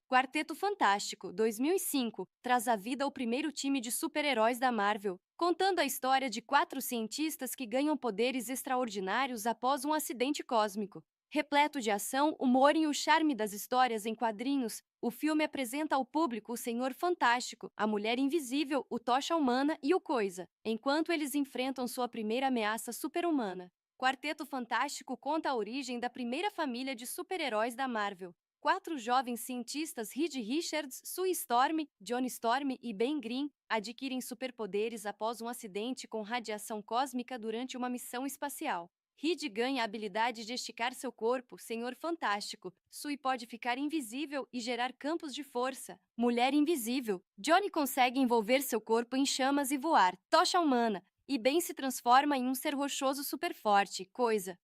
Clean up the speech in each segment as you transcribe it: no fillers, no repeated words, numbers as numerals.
Quarteto Fantástico, 2005, traz à vida o primeiro time de super-heróis da Marvel, contando a história de 4 cientistas que ganham poderes extraordinários após um acidente cósmico. Repleto de ação, humor e o charme das histórias em quadrinhos, o filme apresenta ao público o Senhor Fantástico, a Mulher Invisível, o Tocha Humana e o Coisa, enquanto eles enfrentam sua primeira ameaça super-humana. Quarteto Fantástico conta a origem da primeira família de super-heróis da Marvel. 4 jovens cientistas, Reed Richards, Sue Storm, Johnny Storm e Ben Green, adquirem superpoderes após um acidente com radiação cósmica durante uma missão espacial. Reed ganha a habilidade de esticar seu corpo, Senhor Fantástico. Sue pode ficar invisível e gerar campos de força, Mulher Invisível. Johnny consegue envolver seu corpo em chamas e voar, Tocha Humana. E Ben se transforma em um ser rochoso super forte, Coisa.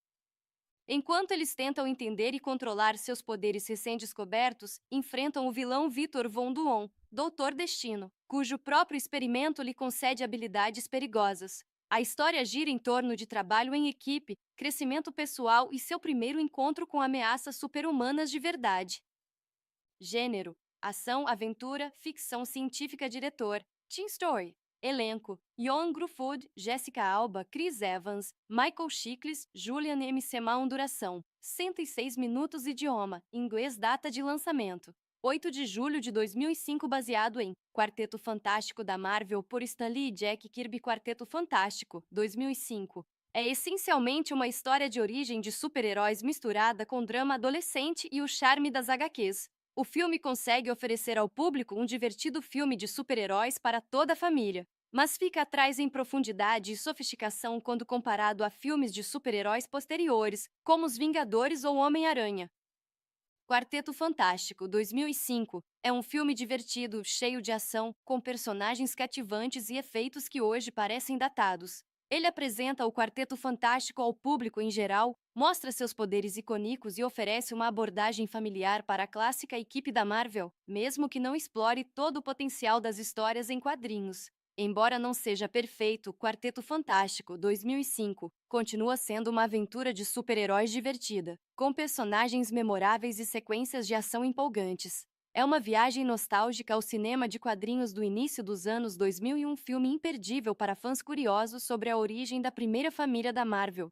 Enquanto eles tentam entender e controlar seus poderes recém-descobertos, enfrentam o vilão Victor Von Doom, Doutor Destino, cujo próprio experimento lhe concede habilidades perigosas. A história gira em torno de trabalho em equipe, crescimento pessoal e seu primeiro encontro com ameaças super-humanas de verdade. Gênero: ação, aventura, ficção científica. Diretor: Tim Story. Elenco: Ioan Gruffudd, Jessica Alba, Chris Evans, Michael Chiklis, Julian M. Duração: 106 minutos. Idioma: inglês. Data de lançamento: 8 de julho de 2005. Baseado em Quarteto Fantástico da Marvel por Stan Lee e Jack Kirby. Quarteto Fantástico, 2005. É essencialmente uma história de origem de super-heróis misturada com drama adolescente e o charme das HQs. O filme consegue oferecer ao público um divertido filme de super-heróis para toda a família, mas fica atrás em profundidade e sofisticação quando comparado a filmes de super-heróis posteriores, como Os Vingadores ou Homem-Aranha. Quarteto Fantástico, 2005, é um filme divertido, cheio de ação, com personagens cativantes e efeitos que hoje parecem datados. Ele apresenta o Quarteto Fantástico ao público em geral, mostra seus poderes icônicos e oferece uma abordagem familiar para a clássica equipe da Marvel, mesmo que não explore todo o potencial das histórias em quadrinhos. Embora não seja perfeito, Quarteto Fantástico, 2005, continua sendo uma aventura de super-heróis divertida, com personagens memoráveis e sequências de ação empolgantes. É uma viagem nostálgica ao cinema de quadrinhos do início dos anos 2000 e um filme imperdível para fãs curiosos sobre a origem da primeira família da Marvel.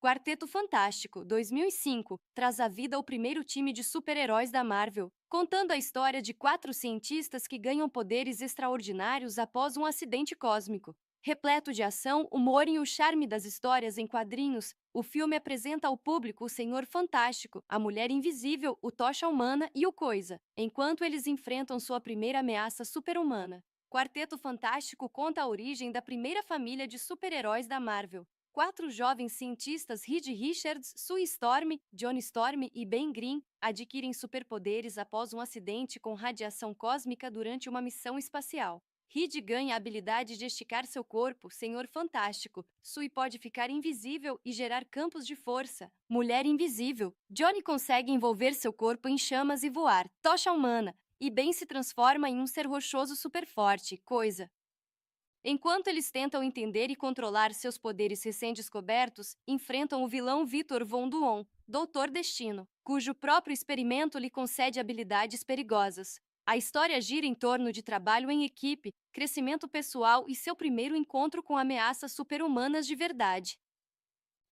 Quarteto Fantástico, 2005, traz à vida o primeiro time de super-heróis da Marvel, contando a história de 4 cientistas que ganham poderes extraordinários após um acidente cósmico. Repleto de ação, humor e o charme das histórias em quadrinhos, o filme apresenta ao público o Senhor Fantástico, a Mulher Invisível, o Tocha Humana e o Coisa, enquanto eles enfrentam sua primeira ameaça super-humana. Quarteto Fantástico conta a origem da primeira família de super-heróis da Marvel. 4 jovens cientistas, Reed Richards, Sue Storm, Johnny Storm e Ben Green, adquirem superpoderes após um acidente com radiação cósmica durante uma missão espacial. Reed ganha a habilidade de esticar seu corpo, Senhor Fantástico. Sue pode ficar invisível e gerar campos de força, Mulher Invisível. Johnny consegue envolver seu corpo em chamas e voar, Tocha Humana. E Ben se transforma em um ser rochoso super forte, Coisa. Enquanto eles tentam entender e controlar seus poderes recém-descobertos, enfrentam o vilão Victor Von Doom, Doutor Destino, cujo próprio experimento lhe concede habilidades perigosas. A história gira em torno de trabalho em equipe, crescimento pessoal e seu primeiro encontro com ameaças super-humanas de verdade.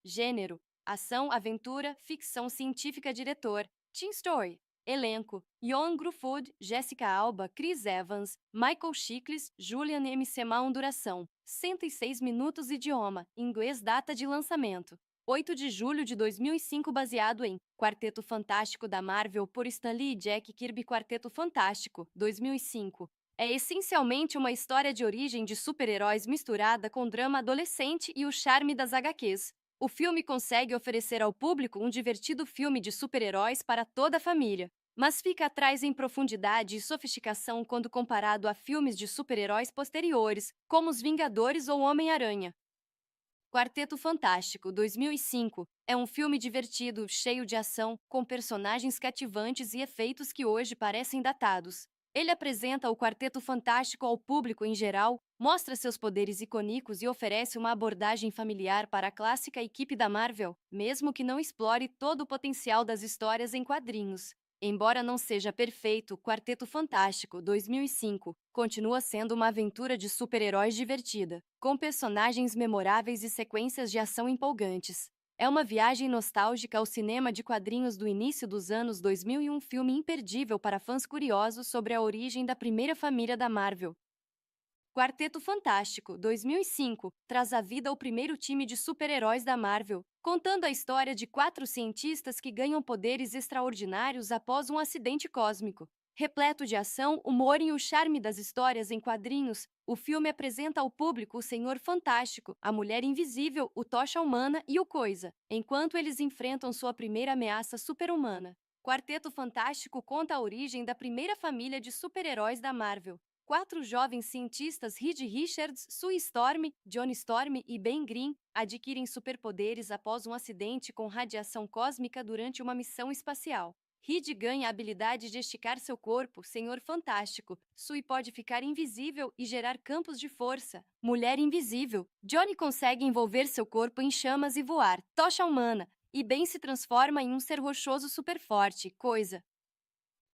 Gênero: ação, aventura, ficção científica. Diretor: Tim Story. Elenco: Ioan Gruffudd, Jessica Alba, Chris Evans, Michael Chiklis, Julian M. Duração: 106 minutos. Idioma: inglês. Data de lançamento: 8 de julho de 2005. Baseado em Quarteto Fantástico da Marvel por Stan Lee e Jack Kirby. Quarteto Fantástico, 2005. É essencialmente uma história de origem de super-heróis misturada com drama adolescente e o charme das HQs. O filme consegue oferecer ao público um divertido filme de super-heróis para toda a família, mas fica atrás em profundidade e sofisticação quando comparado a filmes de super-heróis posteriores, como Os Vingadores ou Homem-Aranha. Quarteto Fantástico, 2005, é um filme divertido, cheio de ação, com personagens cativantes e efeitos que hoje parecem datados. Ele apresenta o Quarteto Fantástico ao público em geral, mostra seus poderes icônicos e oferece uma abordagem familiar para a clássica equipe da Marvel, mesmo que não explore todo o potencial das histórias em quadrinhos. Embora não seja perfeito, Quarteto Fantástico 2005 continua sendo uma aventura de super-heróis divertida, com personagens memoráveis e sequências de ação empolgantes. É uma viagem nostálgica ao cinema de quadrinhos do início dos anos 2000 e um filme imperdível para fãs curiosos sobre a origem da primeira família da Marvel. Quarteto Fantástico 2005 traz à vida o primeiro time de super-heróis da Marvel, contando a história de 4 cientistas que ganham poderes extraordinários após um acidente cósmico. Repleto de ação, humor e o charme das histórias em quadrinhos, o filme apresenta ao público o Senhor Fantástico, a Mulher Invisível, o Tocha Humana e o Coisa, enquanto eles enfrentam sua primeira ameaça super-humana. Quarteto Fantástico conta a origem da primeira família de super-heróis da Marvel. 4 jovens cientistas, Reed Richards, Sue Storm, Johnny Storm e Ben Green, adquirem superpoderes após um acidente com radiação cósmica durante uma missão espacial. Reed ganha a habilidade de esticar seu corpo, Senhor Fantástico. Sue pode ficar invisível e gerar campos de força, Mulher Invisível. Johnny consegue envolver seu corpo em chamas e voar, Tocha Humana. E Ben se transforma em um ser rochoso super forte, Coisa.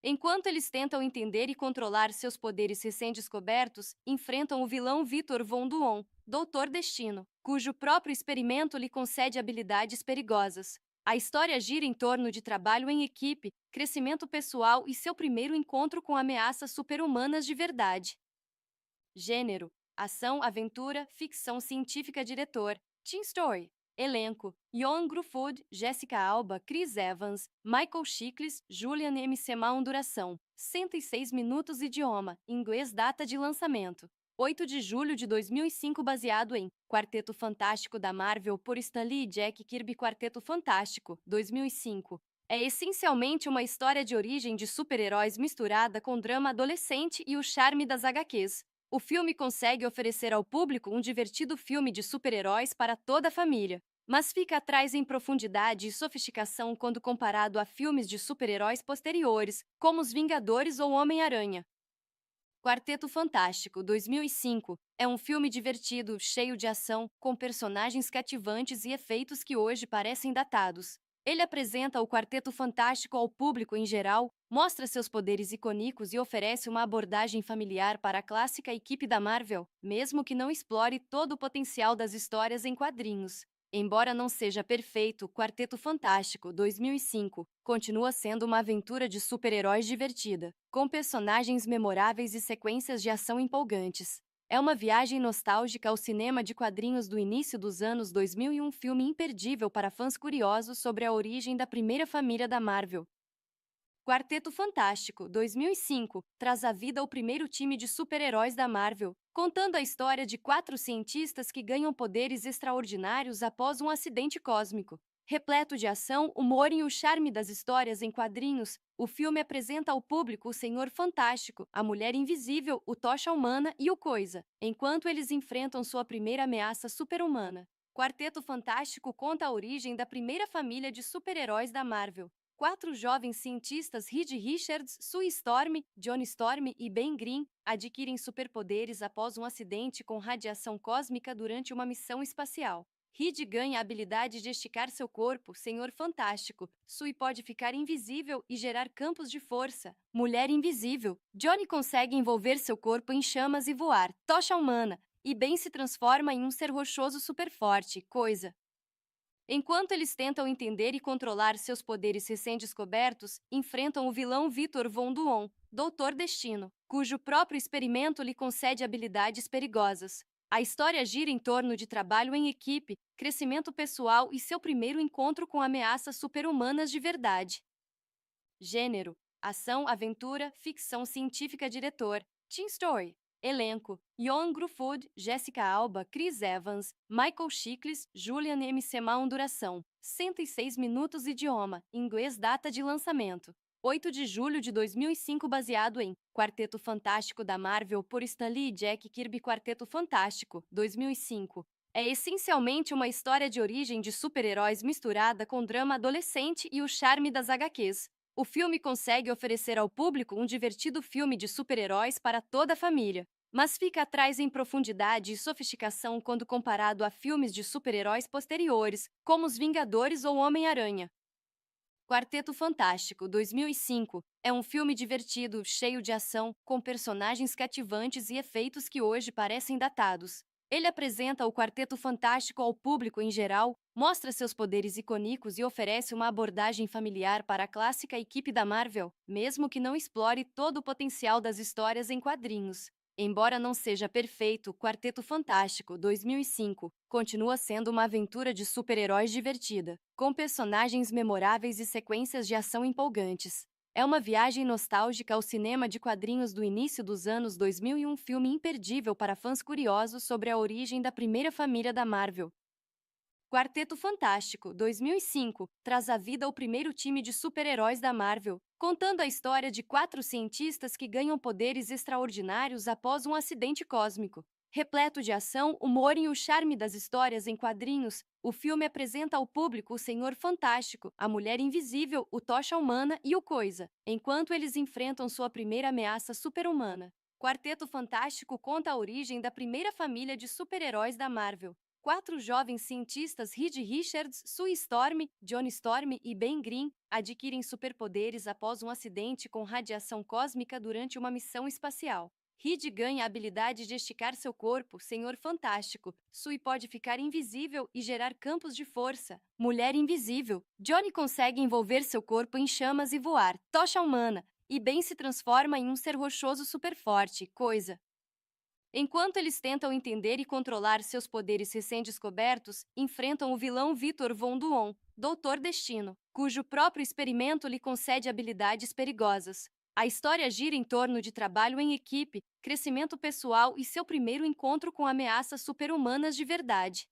Enquanto eles tentam entender e controlar seus poderes recém-descobertos, enfrentam o vilão Victor Von Doom, Doutor Destino, cujo próprio experimento lhe concede habilidades perigosas. A história gira em torno de trabalho em equipe, crescimento pessoal e seu primeiro encontro com ameaças super-humanas de verdade. Gênero: ação, aventura, ficção científica. Diretor: Tim Story. Elenco: Ioan Gruffudd, Jessica Alba, Chris Evans, Michael Chiklis, Julian M. Semaun. Duração: 106 minutos. Idioma: inglês. Data de lançamento: 8 de julho de 2005. Baseado em Quarteto Fantástico da Marvel por Stan Lee e Jack Kirby. Quarteto Fantástico, 2005. É essencialmente uma história de origem de super-heróis misturada com drama adolescente e o charme das HQs. O filme consegue oferecer ao público um divertido filme de super-heróis para toda a família, mas fica atrás em profundidade e sofisticação quando comparado a filmes de super-heróis posteriores, como Os Vingadores ou Homem-Aranha. Quarteto Fantástico 2005 é um filme divertido, cheio de ação, com personagens cativantes e efeitos que hoje parecem datados. Ele apresenta o Quarteto Fantástico ao público em geral, mostra seus poderes icônicos e oferece uma abordagem familiar para a clássica equipe da Marvel, mesmo que não explore todo o potencial das histórias em quadrinhos. Embora não seja perfeito, Quarteto Fantástico 2005 continua sendo uma aventura de super-heróis divertida, com personagens memoráveis e sequências de ação empolgantes. É uma viagem nostálgica ao cinema de quadrinhos do início dos anos 2000 e um filme imperdível para fãs curiosos sobre a origem da primeira família da Marvel. Quarteto Fantástico 2005 traz à vida o primeiro time de super-heróis da Marvel, contando a história de 4 cientistas que ganham poderes extraordinários após um acidente cósmico. Repleto de ação, humor e o charme das histórias em quadrinhos, o filme apresenta ao público o Senhor Fantástico, a Mulher Invisível, o Tocha Humana e o Coisa, enquanto eles enfrentam sua primeira ameaça super-humana. Quarteto Fantástico conta a origem da primeira família de super-heróis da Marvel. 4 jovens cientistas, Reed Richards, Sue Storm, Johnny Storm e Ben Green, adquirem superpoderes após um acidente com radiação cósmica durante uma missão espacial. Reed ganha a habilidade de esticar seu corpo, Senhor Fantástico. Sue pode ficar invisível e gerar campos de força, Mulher Invisível. Johnny consegue envolver seu corpo em chamas e voar, Tocha Humana. E Ben se transforma em um ser rochoso super forte, Coisa. Enquanto eles tentam entender e controlar seus poderes recém-descobertos, enfrentam o vilão Victor Von Doom, Doutor Destino, cujo próprio experimento lhe concede habilidades perigosas. A história gira em torno de trabalho em equipe, crescimento pessoal e seu primeiro encontro com ameaças super-humanas de verdade. Gênero: ação, aventura, ficção científica. Diretor: Tim Story. Elenco: Ioan Gruffudd, Jessica Alba, Chris Evans, Michael Chiklis, Julian M. Semaun. Duração: 106 minutos. Idioma: inglês. Data de lançamento: 8 de julho de 2005. Baseado em Quarteto Fantástico da Marvel por Stan Lee e Jack Kirby. Quarteto Fantástico, 2005. É essencialmente uma história de origem de super-heróis misturada com drama adolescente e o charme das HQs. O filme consegue oferecer ao público um divertido filme de super-heróis para toda a família, mas fica atrás em profundidade e sofisticação quando comparado a filmes de super-heróis posteriores, como Os Vingadores ou Homem-Aranha. Quarteto Fantástico, 2005, é um filme divertido, cheio de ação, com personagens cativantes e efeitos que hoje parecem datados. Ele apresenta o Quarteto Fantástico ao público em geral, mostra seus poderes icônicos e oferece uma abordagem familiar para a clássica equipe da Marvel, mesmo que não explore todo o potencial das histórias em quadrinhos. Embora não seja perfeito, Quarteto Fantástico, 2005, continua sendo uma aventura de super-heróis divertida, com personagens memoráveis e sequências de ação empolgantes. É uma viagem nostálgica ao cinema de quadrinhos do início dos anos 2000 e um filme imperdível para fãs curiosos sobre a origem da primeira família da Marvel. Quarteto Fantástico, 2005, traz à vida o primeiro time de super-heróis da Marvel, contando a história de 4 cientistas que ganham poderes extraordinários após um acidente cósmico. Repleto de ação, humor e o charme das histórias em quadrinhos, o filme apresenta ao público o Senhor Fantástico, a Mulher Invisível, o Tocha Humana e o Coisa, enquanto eles enfrentam sua primeira ameaça super-humana. Quarteto Fantástico conta a origem da primeira família de super-heróis da Marvel. 4 jovens cientistas, Reed Richards, Sue Storm, Johnny Storm e Ben Green, adquirem superpoderes após um acidente com radiação cósmica durante uma missão espacial. Reed ganha a habilidade de esticar seu corpo, Senhor Fantástico. Sue pode ficar invisível e gerar campos de força, Mulher Invisível. Johnny consegue envolver seu corpo em chamas e voar, Tocha Humana. E Ben se transforma em um ser rochoso super forte, Coisa. Enquanto eles tentam entender e controlar seus poderes recém-descobertos, enfrentam o vilão Victor Von Doom, Doutor Destino, cujo próprio experimento lhe concede habilidades perigosas. A história gira em torno de trabalho em equipe, crescimento pessoal e seu primeiro encontro com ameaças super-humanas de verdade.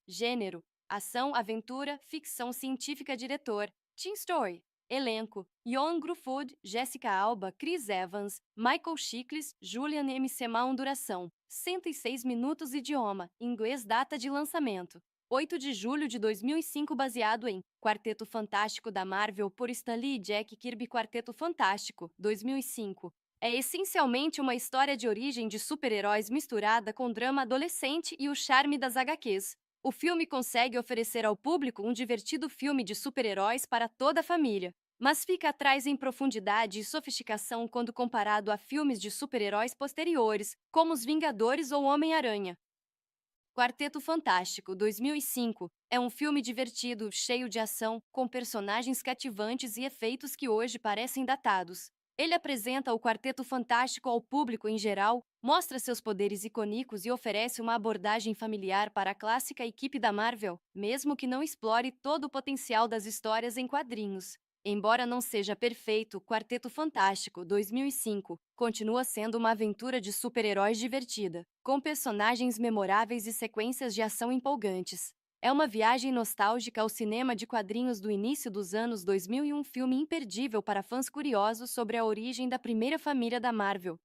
Gênero: ação, aventura, ficção científica. Diretor: Tim Story. Elenco: Ioan Gruffudd, Jessica Alba, Chris Evans, Michael Chiklis, Julian M. Semaun. Duração: 106 minutos. Idioma: inglês. Data de lançamento: 8 de julho de 2005. Baseado em Quarteto Fantástico da Marvel por Stan Lee e Jack Kirby. Quarteto Fantástico, 2005. É essencialmente uma história de origem de super-heróis misturada com drama adolescente e o charme das HQs. O filme consegue oferecer ao público um divertido filme de super-heróis para toda a família, mas fica atrás em profundidade e sofisticação quando comparado a filmes de super-heróis posteriores, como Os Vingadores ou Homem-Aranha. Quarteto Fantástico, 2005, é um filme divertido, cheio de ação, com personagens cativantes e efeitos que hoje parecem datados. Ele apresenta o Quarteto Fantástico ao público em geral, mostra seus poderes icônicos e oferece uma abordagem familiar para a clássica equipe da Marvel, mesmo que não explore todo o potencial das histórias em quadrinhos. Embora não seja perfeito, Quarteto Fantástico, 2005, continua sendo uma aventura de super-heróis divertida, com personagens memoráveis e sequências de ação empolgantes. É uma viagem nostálgica ao cinema de quadrinhos do início dos anos 2000 e um filme imperdível para fãs curiosos sobre a origem da primeira família da Marvel.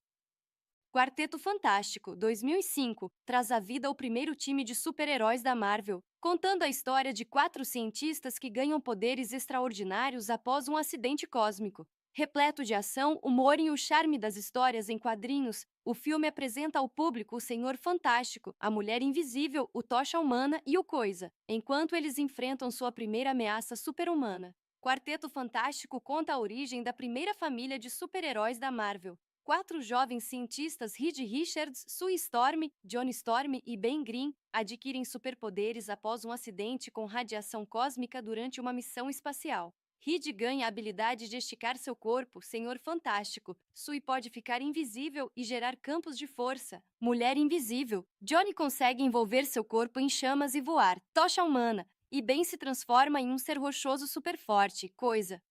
Quarteto Fantástico, 2005, traz à vida o primeiro time de super-heróis da Marvel, contando a história de 4 cientistas que ganham poderes extraordinários após um acidente cósmico. Repleto de ação, humor e o charme das histórias em quadrinhos, o filme apresenta ao público o Senhor Fantástico, a Mulher Invisível, o Tocha Humana e o Coisa, enquanto eles enfrentam sua primeira ameaça super-humana. Quarteto Fantástico conta a origem da primeira família de super-heróis da Marvel. 4 jovens cientistas, Reed Richards, Sue Storm, Johnny Storm e Ben Green, adquirem superpoderes após um acidente com radiação cósmica durante uma missão espacial. Reed ganha a habilidade de esticar seu corpo, Senhor Fantástico. Sue pode ficar invisível e gerar campos de força, Mulher Invisível. Johnny consegue envolver seu corpo em chamas e voar, Tocha Humana. E Ben se transforma em um ser rochoso super forte, Coisa.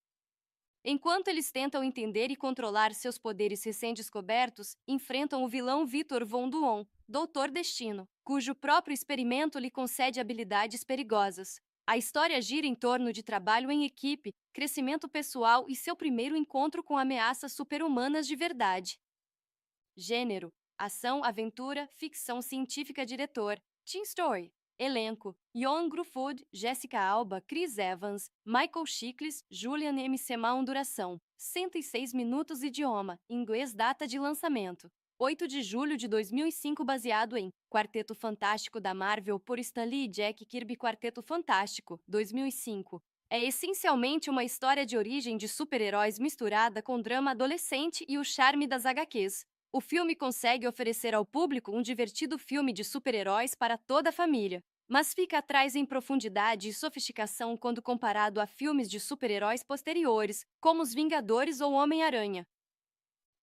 Enquanto eles tentam entender e controlar seus poderes recém-descobertos, enfrentam o vilão Victor Von Doom, Doutor Destino, cujo próprio experimento lhe concede habilidades perigosas. A história gira em torno de trabalho em equipe, crescimento pessoal e seu primeiro encontro com ameaças super-humanas de verdade. Gênero: ação, aventura, ficção científica. Diretor: Tim Story. Elenco: Ioan Gruffudd, Jessica Alba, Chris Evans, Michael Chiklis, Julian M. Semaun. Duração: 106 minutos. Idioma: inglês. Data de lançamento: 8 de julho de 2005. Baseado em Quarteto Fantástico da Marvel por Stan Lee e Jack Kirby. Quarteto Fantástico, 2005. É essencialmente uma história de origem de super-heróis misturada com drama adolescente e o charme das HQs. O filme consegue oferecer ao público um divertido filme de super-heróis para toda a família, mas fica atrás em profundidade e sofisticação quando comparado a filmes de super-heróis posteriores, como Os Vingadores ou Homem-Aranha.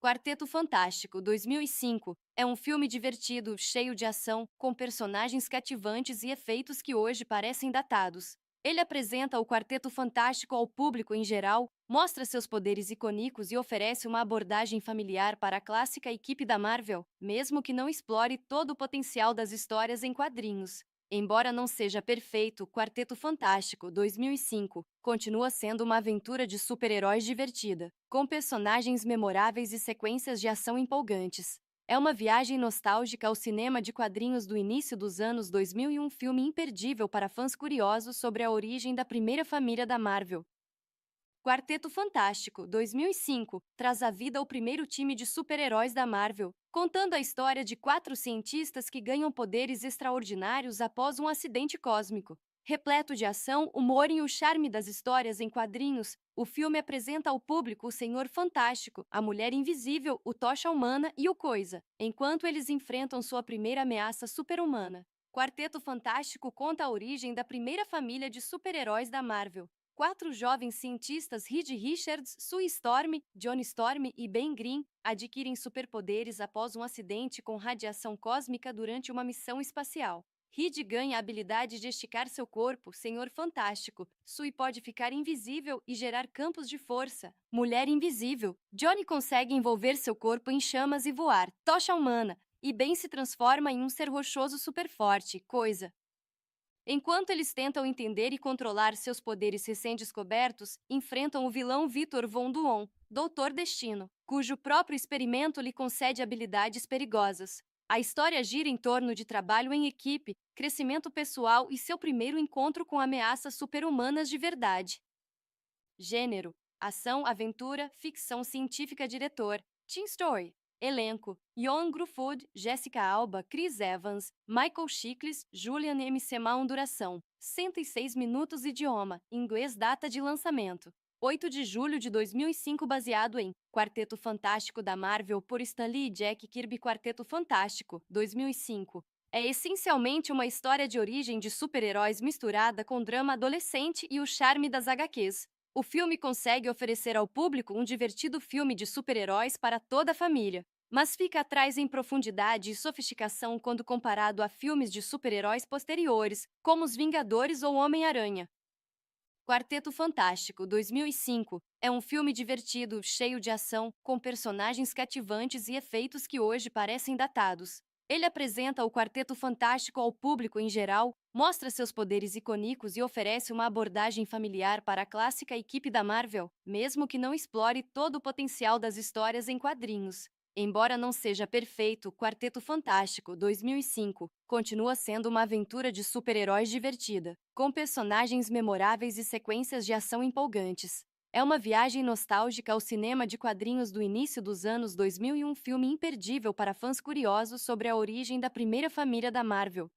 Quarteto Fantástico, 2005, é um filme divertido, cheio de ação, com personagens cativantes e efeitos que hoje parecem datados. Ele apresenta o Quarteto Fantástico ao público em geral, mostra seus poderes icônicos e oferece uma abordagem familiar para a clássica equipe da Marvel, mesmo que não explore todo o potencial das histórias em quadrinhos. Embora não seja perfeito, Quarteto Fantástico, 2005, continua sendo uma aventura de super-heróis divertida, com personagens memoráveis e sequências de ação empolgantes. É uma viagem nostálgica ao cinema de quadrinhos do início dos anos 2000 e um filme imperdível para fãs curiosos sobre a origem da primeira família da Marvel. Quarteto Fantástico, 2005, traz à vida o primeiro time de super-heróis da Marvel, contando a história de 4 cientistas que ganham poderes extraordinários após um acidente cósmico. Repleto de ação, humor e o charme das histórias em quadrinhos, o filme apresenta ao público o Senhor Fantástico, a Mulher Invisível, o Tocha Humana e o Coisa, enquanto eles enfrentam sua primeira ameaça super-humana. Quarteto Fantástico conta a origem da primeira família de super-heróis da Marvel. 4 jovens cientistas, Reed Richards, Sue Storm, Johnny Storm e Ben Green, adquirem superpoderes após um acidente com radiação cósmica durante uma missão espacial. Reed ganha a habilidade de esticar seu corpo, Senhor Fantástico. Sue pode ficar invisível e gerar campos de força, Mulher Invisível. Johnny consegue envolver seu corpo em chamas e voar, Tocha Humana. E Ben se transforma em um ser rochoso super forte, Coisa. Enquanto eles tentam entender e controlar seus poderes recém-descobertos, enfrentam o vilão Victor Von Doom, Doutor Destino, cujo próprio experimento lhe concede habilidades perigosas. A história gira em torno de trabalho em equipe, crescimento pessoal e seu primeiro encontro com ameaças super-humanas de verdade. Gênero: ação, aventura, ficção científica. Diretor: Tim Story. Elenco: Ioan Gruffudd, Jessica Alba, Chris Evans, Michael Chiklis, Julian M. Semaun. Duração: 106 minutos. Idioma: inglês. Data de lançamento: 8 de julho de 2005. Baseado em Quarteto Fantástico da Marvel por Stan Lee e Jack Kirby. Quarteto Fantástico, 2005. É essencialmente uma história de origem de super-heróis misturada com drama adolescente e o charme das HQs. O filme consegue oferecer ao público um divertido filme de super-heróis para toda a família, mas fica atrás em profundidade e sofisticação quando comparado a filmes de super-heróis posteriores, como Os Vingadores ou Homem-Aranha. Quarteto Fantástico, 2005, é um filme divertido, cheio de ação, com personagens cativantes e efeitos que hoje parecem datados. Ele apresenta o Quarteto Fantástico ao público em geral, mostra seus poderes icônicos e oferece uma abordagem familiar para a clássica equipe da Marvel, mesmo que não explore todo o potencial das histórias em quadrinhos. Embora não seja perfeito, Quarteto Fantástico, 2005, continua sendo uma aventura de super-heróis divertida, com personagens memoráveis e sequências de ação empolgantes. É uma viagem nostálgica ao cinema de quadrinhos do início dos anos 2000 e um filme imperdível para fãs curiosos sobre a origem da primeira família da Marvel.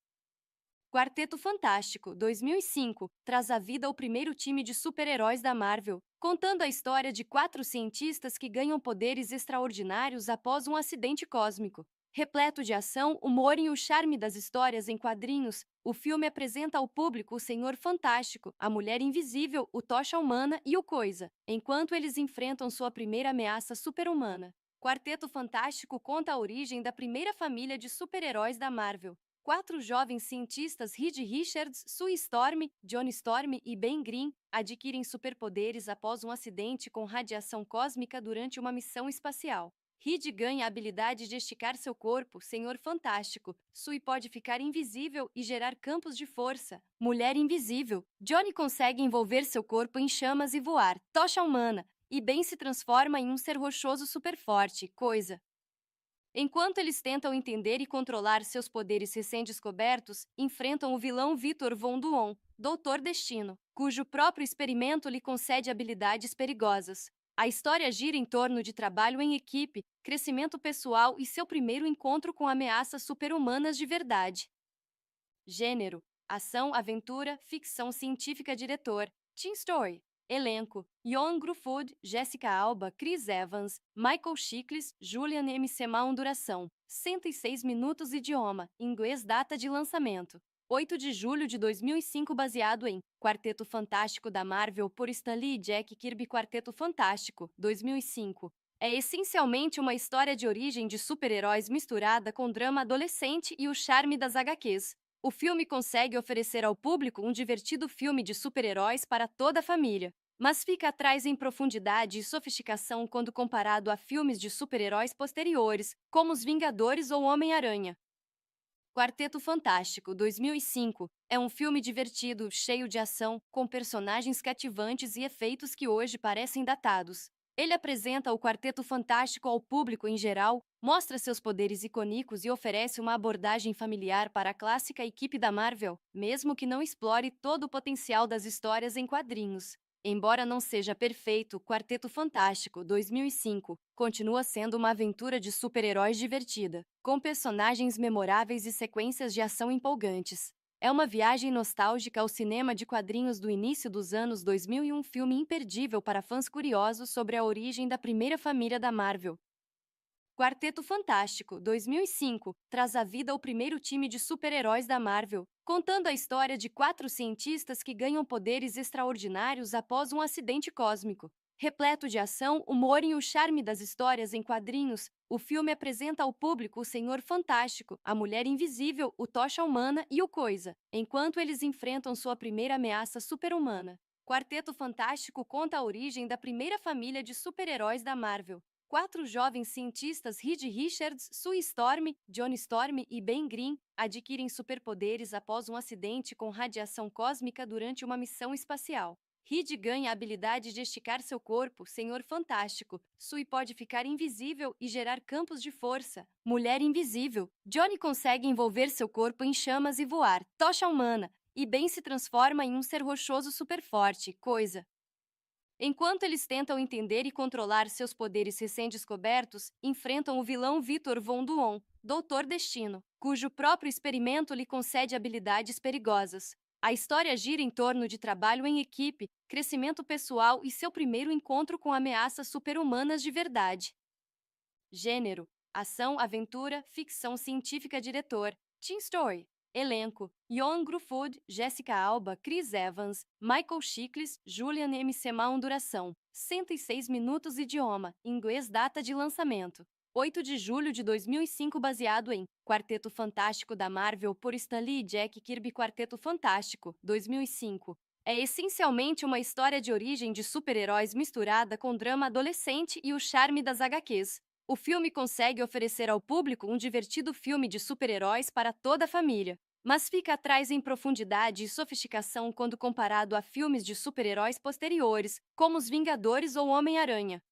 Quarteto Fantástico, 2005, traz à vida o primeiro time de super-heróis da Marvel, contando a história de 4 cientistas que ganham poderes extraordinários após um acidente cósmico. Repleto de ação, humor e o charme das histórias em quadrinhos, o filme apresenta ao público o Senhor Fantástico, a Mulher Invisível, o Tocha Humana e o Coisa, enquanto eles enfrentam sua primeira ameaça super-humana. Quarteto Fantástico conta a origem da primeira família de super-heróis da Marvel. 4 jovens cientistas, Reed Richards, Sue Storm, Johnny Storm e Ben Green, adquirem superpoderes após um acidente com radiação cósmica durante uma missão espacial. Reed ganha a habilidade de esticar seu corpo, Senhor Fantástico. Sue pode ficar invisível e gerar campos de força, Mulher Invisível. Johnny consegue envolver seu corpo em chamas e voar, Tocha Humana. E Ben se transforma em um ser rochoso super forte, Coisa. Enquanto eles tentam entender e controlar seus poderes recém-descobertos, enfrentam o vilão Victor Von Doom, Doutor Destino, cujo próprio experimento lhe concede habilidades perigosas. A história gira em torno de trabalho em equipe, crescimento pessoal e seu primeiro encontro com ameaças super-humanas de verdade. Gênero: ação, aventura, ficção científica. Diretor: Teen Story. Elenco: Ioan Gruffudd, Jessica Alba, Chris Evans, Michael Chiklis, Julian M. Semaun. Duração: 106 minutos. Idioma: inglês. Data de lançamento: 8 de julho de 2005. Baseado em Quarteto Fantástico da Marvel por Stan Lee e Jack Kirby. Quarteto Fantástico, 2005. É essencialmente uma história de origem de super-heróis misturada com drama adolescente e o charme das HQs. O filme consegue oferecer ao público um divertido filme de super-heróis para toda a família, mas fica atrás em profundidade e sofisticação quando comparado a filmes de super-heróis posteriores, como Os Vingadores ou Homem-Aranha. Quarteto Fantástico, 2005, é um filme divertido, cheio de ação, com personagens cativantes e efeitos que hoje parecem datados. Ele apresenta o Quarteto Fantástico ao público em geral, mostra seus poderes icônicos e oferece uma abordagem familiar para a clássica equipe da Marvel, mesmo que não explore todo o potencial das histórias em quadrinhos. Embora não seja perfeito, Quarteto Fantástico, 2005, continua sendo uma aventura de super-heróis divertida, com personagens memoráveis e sequências de ação empolgantes. É uma viagem nostálgica ao cinema de quadrinhos do início dos anos 2000 e um filme imperdível para fãs curiosos sobre a origem da primeira família da Marvel. Quarteto Fantástico, 2005, traz à vida o primeiro time de super-heróis da Marvel, contando a história de 4 cientistas que ganham poderes extraordinários após um acidente cósmico. Repleto de ação, humor e o charme das histórias em quadrinhos, o filme apresenta ao público o Senhor Fantástico, a Mulher Invisível, o Tocha Humana e o Coisa, enquanto eles enfrentam sua primeira ameaça super-humana. Quarteto Fantástico conta a origem da primeira família de super-heróis da Marvel. 4 jovens cientistas, Reed Richards, Sue Storm, Johnny Storm e Ben Grimm, adquirem superpoderes após um acidente com radiação cósmica durante uma missão espacial. Reed ganha a habilidade de esticar seu corpo, Senhor Fantástico. Sue pode ficar invisível e gerar campos de força, Mulher Invisível. Johnny consegue envolver seu corpo em chamas e voar, Tocha Humana. E Ben se transforma em um ser rochoso super forte, Coisa. Enquanto eles tentam entender e controlar seus poderes recém-descobertos, enfrentam o vilão Victor Von Doom, Doutor Destino, cujo próprio experimento lhe concede habilidades perigosas. A história gira em torno de trabalho em equipe, crescimento pessoal e seu primeiro encontro com ameaças super-humanas de verdade. Gênero: ação, aventura, ficção científica. Diretor: Teen Story. Elenco: Ioan Gruffudd, Jessica Alba, Chris Evans, Michael Chiklis, Julian M. Semaun. Duração: 106 minutos. Idioma: inglês. Data de lançamento: 8 de julho de 2005. Baseado em Quarteto Fantástico da Marvel por Stan Lee e Jack Kirby. Quarteto Fantástico, 2005. É essencialmente uma história de origem de super-heróis misturada com drama adolescente e o charme das HQs. O filme consegue oferecer ao público um divertido filme de super-heróis para toda a família, mas fica atrás em profundidade e sofisticação quando comparado a filmes de super-heróis posteriores, como Os Vingadores ou Homem-Aranha.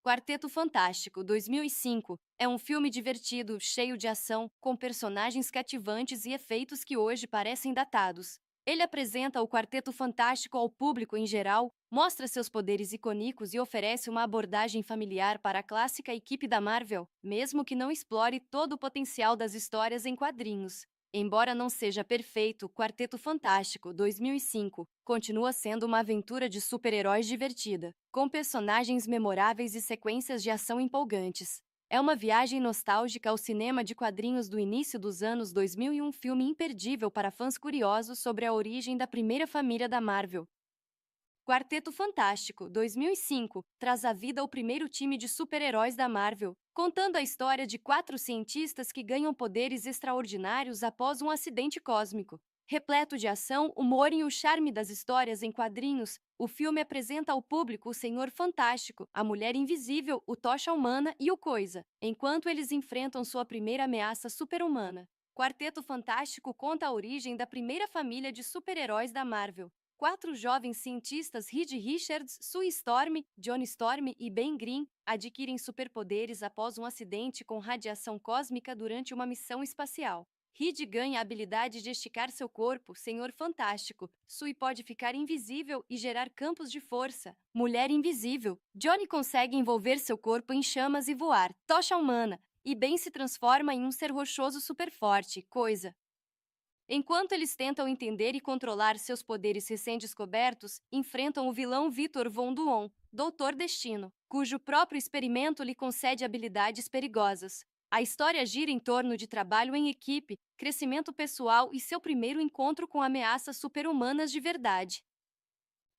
Quarteto Fantástico, 2005, é um filme divertido, cheio de ação, com personagens cativantes e efeitos que hoje parecem datados. Ele apresenta o Quarteto Fantástico ao público em geral, mostra seus poderes icônicos e oferece uma abordagem familiar para a clássica equipe da Marvel, mesmo que não explore todo o potencial das histórias em quadrinhos. Embora não seja perfeito, Quarteto Fantástico, 2005, continua sendo uma aventura de super-heróis divertida, com personagens memoráveis e sequências de ação empolgantes. É uma viagem nostálgica ao cinema de quadrinhos do início dos anos 2000 e um filme imperdível para fãs curiosos sobre a origem da primeira família da Marvel. Quarteto Fantástico, 2005, traz à vida o primeiro time de super-heróis da Marvel, contando a história de 4 cientistas que ganham poderes extraordinários após um acidente cósmico. Repleto de ação, humor e o charme das histórias em quadrinhos, o filme apresenta ao público o Senhor Fantástico, a Mulher Invisível, o Tocha Humana e o Coisa, enquanto eles enfrentam sua primeira ameaça super-humana. Quarteto Fantástico conta a origem da primeira família de super-heróis da Marvel. 4 jovens cientistas, Reed Richards, Sue Storm, Johnny Storm e Ben Grimm, adquirem superpoderes após um acidente com radiação cósmica durante uma missão espacial. Reed ganha a habilidade de esticar seu corpo, Senhor Fantástico. Sue pode ficar invisível e gerar campos de força, Mulher Invisível. Johnny consegue envolver seu corpo em chamas e voar, Tocha Humana. E Ben se transforma em um ser rochoso super forte, Coisa. Enquanto eles tentam entender e controlar seus poderes recém-descobertos, enfrentam o vilão Victor Von Doom, Doutor Destino, cujo próprio experimento lhe concede habilidades perigosas. A história gira em torno de trabalho em equipe, crescimento pessoal e seu primeiro encontro com ameaças super-humanas de verdade.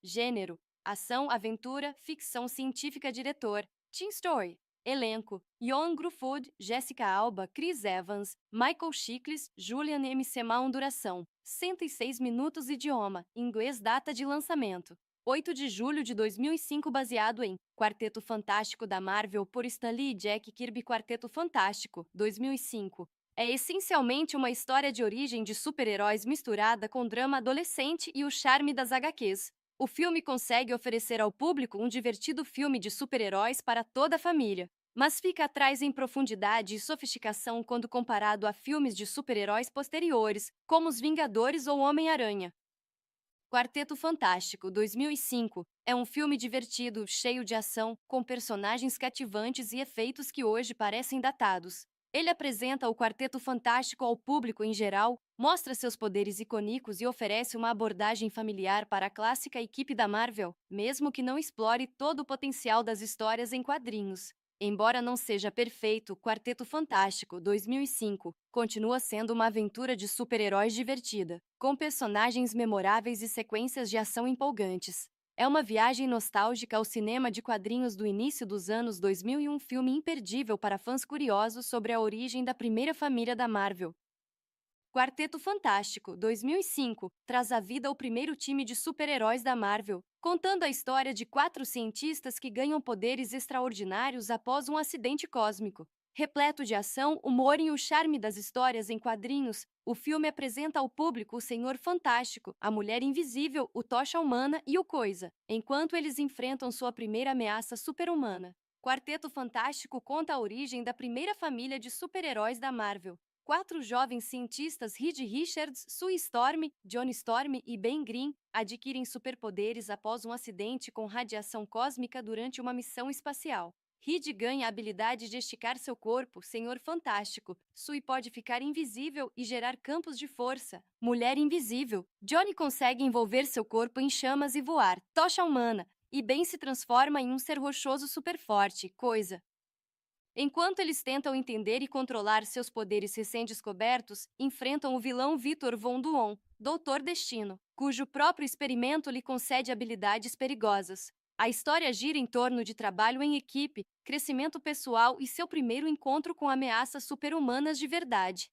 Gênero: ação, aventura, ficção científica. Diretor: Teen Story. Elenco: Ioan Gruffudd, Jessica Alba, Chris Evans, Michael Chiklis, Julian M. Semal. Duração: 106 minutos. Idioma: inglês. Data de lançamento: 8 de julho de 2005. Baseado em Quarteto Fantástico da Marvel por Stan Lee e Jack Kirby. Quarteto Fantástico, 2005. É essencialmente uma história de origem de super-heróis misturada com drama adolescente e o charme das HQs. O filme consegue oferecer ao público um divertido filme de super-heróis para toda a família, mas fica atrás em profundidade e sofisticação quando comparado a filmes de super-heróis posteriores, como Os Vingadores ou Homem-Aranha. Quarteto Fantástico, 2005, é um filme divertido, cheio de ação, com personagens cativantes e efeitos que hoje parecem datados. Ele apresenta o Quarteto Fantástico ao público em geral, mostra seus poderes icônicos e oferece uma abordagem familiar para a clássica equipe da Marvel, mesmo que não explore todo o potencial das histórias em quadrinhos. Embora não seja perfeito, Quarteto Fantástico, 2005, continua sendo uma aventura de super-heróis divertida, com personagens memoráveis e sequências de ação empolgantes. É uma viagem nostálgica ao cinema de quadrinhos do início dos anos 2000 e um filme imperdível para fãs curiosos sobre a origem da primeira família da Marvel. Quarteto Fantástico, 2005, traz à vida o primeiro time de super-heróis da Marvel, contando a história de 4 cientistas que ganham poderes extraordinários após um acidente cósmico. Repleto de ação, humor e o charme das histórias em quadrinhos, o filme apresenta ao público o Senhor Fantástico, a Mulher Invisível, o Tocha Humana e o Coisa, enquanto eles enfrentam sua primeira ameaça super-humana. Quarteto Fantástico conta a origem da primeira família de super-heróis da Marvel. 4 jovens cientistas, Reed Richards, Sue Storm, Johnny Storm e Ben Green, adquirem superpoderes após um acidente com radiação cósmica durante uma missão espacial. Reed ganha a habilidade de esticar seu corpo, Senhor Fantástico. Sue pode ficar invisível e gerar campos de força, Mulher Invisível. Johnny consegue envolver seu corpo em chamas e voar, Tocha Humana. E Ben se transforma em um ser rochoso super forte, Coisa. Enquanto eles tentam entender e controlar seus poderes recém-descobertos, enfrentam o vilão Victor Von Doom, Doutor Destino, cujo próprio experimento lhe concede habilidades perigosas. A história gira em torno de trabalho em equipe, crescimento pessoal e seu primeiro encontro com ameaças super-humanas de verdade.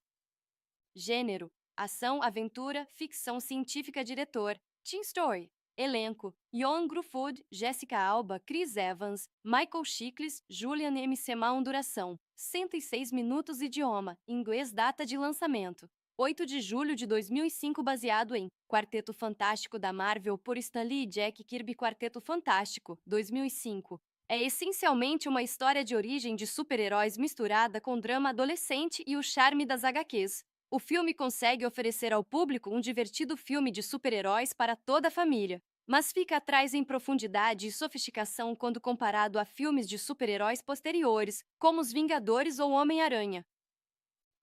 Gênero: ação, aventura, ficção científica. Diretor: Teen Story. Elenco: Ioan Gruffudd, Jessica Alba, Chris Evans, Michael Chiklis, Julian M. Semal. Duração: 106 minutos. Idioma: inglês. Data de lançamento: 8 de julho de 2005. Baseado em Quarteto Fantástico da Marvel por Stan Lee e Jack Kirby. Quarteto Fantástico, 2005. É essencialmente uma história de origem de super-heróis misturada com drama adolescente e o charme das HQs. O filme consegue oferecer ao público um divertido filme de super-heróis para toda a família, mas fica atrás em profundidade e sofisticação quando comparado a filmes de super-heróis posteriores, como Os Vingadores ou Homem-Aranha.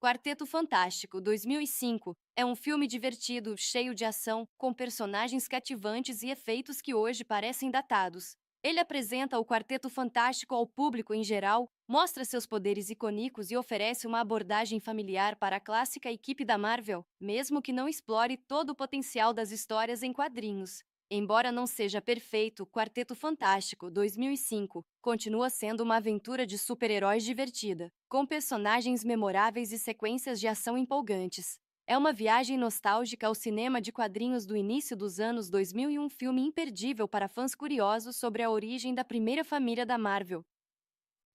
Quarteto Fantástico, 2005, é um filme divertido, cheio de ação, com personagens cativantes e efeitos que hoje parecem datados. Ele apresenta o Quarteto Fantástico ao público em geral, mostra seus poderes icônicos e oferece uma abordagem familiar para a clássica equipe da Marvel, mesmo que não explore todo o potencial das histórias em quadrinhos. Embora não seja perfeito, Quarteto Fantástico, 2005, continua sendo uma aventura de super-heróis divertida, com personagens memoráveis e sequências de ação empolgantes. É uma viagem nostálgica ao cinema de quadrinhos do início dos anos 2000 e um filme imperdível para fãs curiosos sobre a origem da primeira família da Marvel.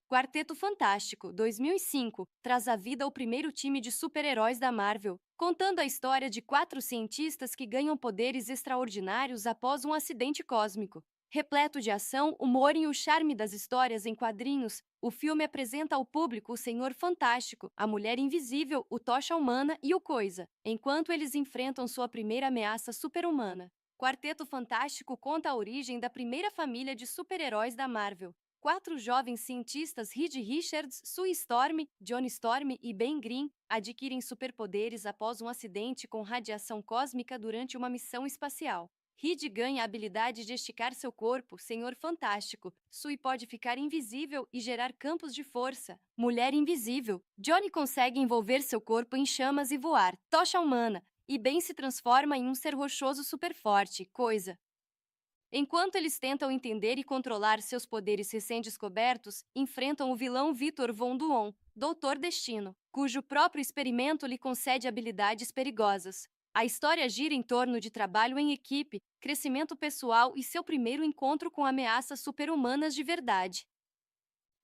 Quarteto Fantástico, 2005, traz à vida o primeiro time de super-heróis da Marvel, contando a história de 4 cientistas que ganham poderes extraordinários após um acidente cósmico. Repleto de ação, humor e o charme das histórias em quadrinhos, o filme apresenta ao público o Senhor Fantástico, a Mulher Invisível, o Tocha Humana e o Coisa, enquanto eles enfrentam sua primeira ameaça super-humana. Quarteto Fantástico conta a origem da primeira família de super-heróis da Marvel. Quatro jovens cientistas, Reed Richards, Sue Storm, Johnny Storm e Ben Green, adquirem superpoderes após um acidente com radiação cósmica durante uma missão espacial. Reed ganha a habilidade de esticar seu corpo, Senhor Fantástico. Sue pode ficar invisível e gerar campos de força. Mulher Invisível. Johnny consegue envolver seu corpo em chamas e voar, Tocha Humana. E Ben se transforma em um ser rochoso super forte, Coisa. Enquanto eles tentam entender e controlar seus poderes recém-descobertos, enfrentam o vilão Victor Von Doom, Doutor Destino, cujo próprio experimento lhe concede habilidades perigosas. A história gira em torno de trabalho em equipe, crescimento pessoal e seu primeiro encontro com ameaças super-humanas de verdade.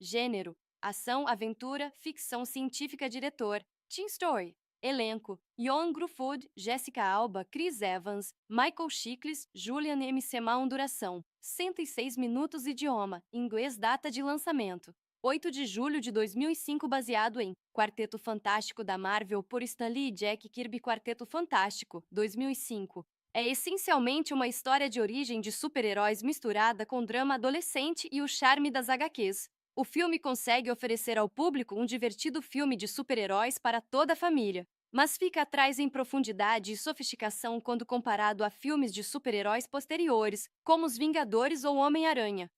Gênero: ação, aventura, ficção científica. Diretor: Teen Story. Elenco: Ioan Gruffudd, Jessica Alba, Chris Evans, Michael Chiklis, Julian McMahon. Duração: 106 minutos. Idioma: inglês. Data de lançamento: 8 de julho de 2005. Baseado em Quarteto Fantástico da Marvel por Stan Lee e Jack Kirby. Quarteto Fantástico, 2005. É essencialmente uma história de origem de super-heróis misturada com drama adolescente e o charme das HQs. O filme consegue oferecer ao público um divertido filme de super-heróis para toda a família, mas fica atrás em profundidade e sofisticação quando comparado a filmes de super-heróis posteriores, como Os Vingadores ou Homem-Aranha.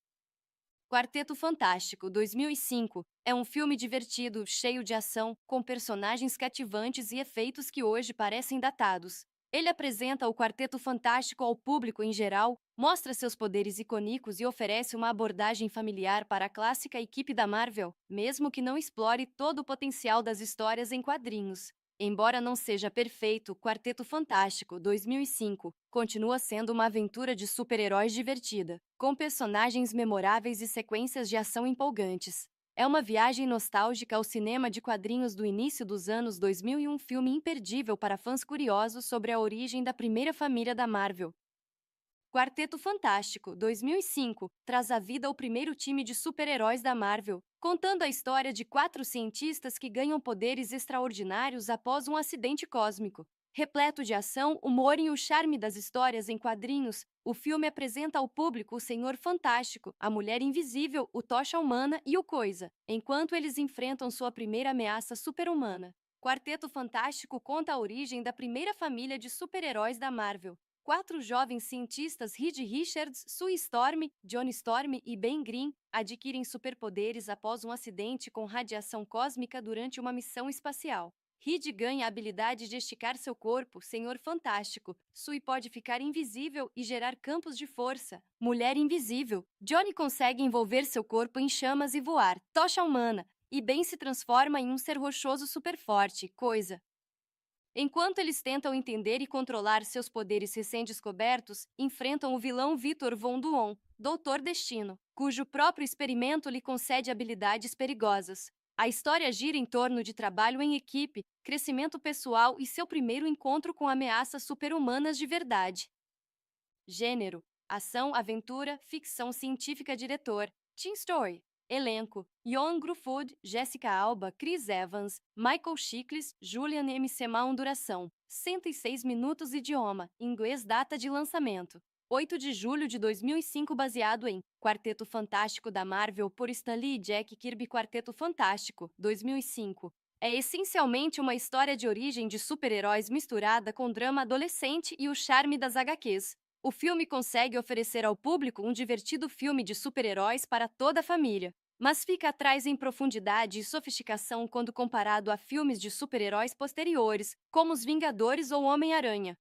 Quarteto Fantástico, 2005, é um filme divertido, cheio de ação, com personagens cativantes e efeitos que hoje parecem datados. Ele apresenta o Quarteto Fantástico ao público em geral, mostra seus poderes icônicos e oferece uma abordagem familiar para a clássica equipe da Marvel, mesmo que não explore todo o potencial das histórias em quadrinhos. Embora não seja perfeito, Quarteto Fantástico, 2005, continua sendo uma aventura de super-heróis divertida, com personagens memoráveis e sequências de ação empolgantes. É uma viagem nostálgica ao cinema de quadrinhos do início dos anos 2000 e um filme imperdível para fãs curiosos sobre a origem da primeira família da Marvel. Quarteto Fantástico, 2005, traz à vida o primeiro time de super-heróis da Marvel, contando a história de quatro cientistas que ganham poderes extraordinários após um acidente cósmico. Repleto de ação, humor e o charme das histórias em quadrinhos, o filme apresenta ao público o Senhor Fantástico, a Mulher Invisível, o Tocha Humana e o Coisa, enquanto eles enfrentam sua primeira ameaça super-humana. Quarteto Fantástico conta a origem da primeira família de super-heróis da Marvel. Quatro jovens cientistas, Reed Richards, Sue Storm, Johnny Storm e Ben Green, adquirem superpoderes após um acidente com radiação cósmica durante uma missão espacial. Reed ganha a habilidade de esticar seu corpo, Senhor Fantástico. Sue pode ficar invisível e gerar campos de força, Mulher Invisível. Johnny consegue envolver seu corpo em chamas e voar, Tocha Humana. E Ben se transforma em um ser rochoso super forte, Coisa. Enquanto eles tentam entender e controlar seus poderes recém-descobertos, enfrentam o vilão Victor Von Doom, Doutor Destino, cujo próprio experimento lhe concede habilidades perigosas. A história gira em torno de trabalho em equipe, crescimento pessoal e seu primeiro encontro com ameaças super-humanas de verdade. Gênero: ação, aventura, ficção científica. Diretor: Teen Story. Elenco: Ioan Gruffudd, Jessica Alba, Chris Evans, Michael Chiklis, Julian McMahon. Duração: 106 minutos. Idioma: inglês. Data de lançamento: 8 de julho de 2005. Baseado em Quarteto Fantástico da Marvel por Stan Lee e Jack Kirby. Quarteto Fantástico, 2005. É essencialmente uma história de origem de super-heróis misturada com drama adolescente e o charme das HQs. O filme consegue oferecer ao público um divertido filme de super-heróis para toda a família, mas fica atrás em profundidade e sofisticação quando comparado a filmes de super-heróis posteriores, como Os Vingadores ou Homem-Aranha.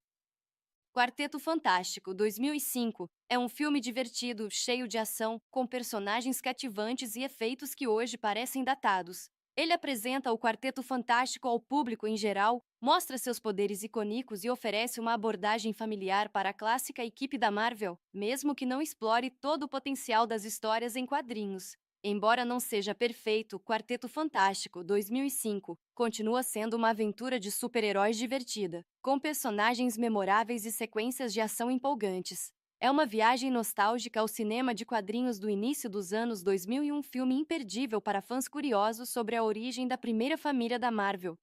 Quarteto Fantástico, 2005, é um filme divertido, cheio de ação, com personagens cativantes e efeitos que hoje parecem datados. Ele apresenta o Quarteto Fantástico ao público em geral, mostra seus poderes icônicos e oferece uma abordagem familiar para a clássica equipe da Marvel, mesmo que não explore todo o potencial das histórias em quadrinhos. Embora não seja perfeito, Quarteto Fantástico, 2005, continua sendo uma aventura de super-heróis divertida, com personagens memoráveis e sequências de ação empolgantes. É uma viagem nostálgica ao cinema de quadrinhos do início dos anos 2000 e um filme imperdível para fãs curiosos sobre a origem da primeira família da Marvel.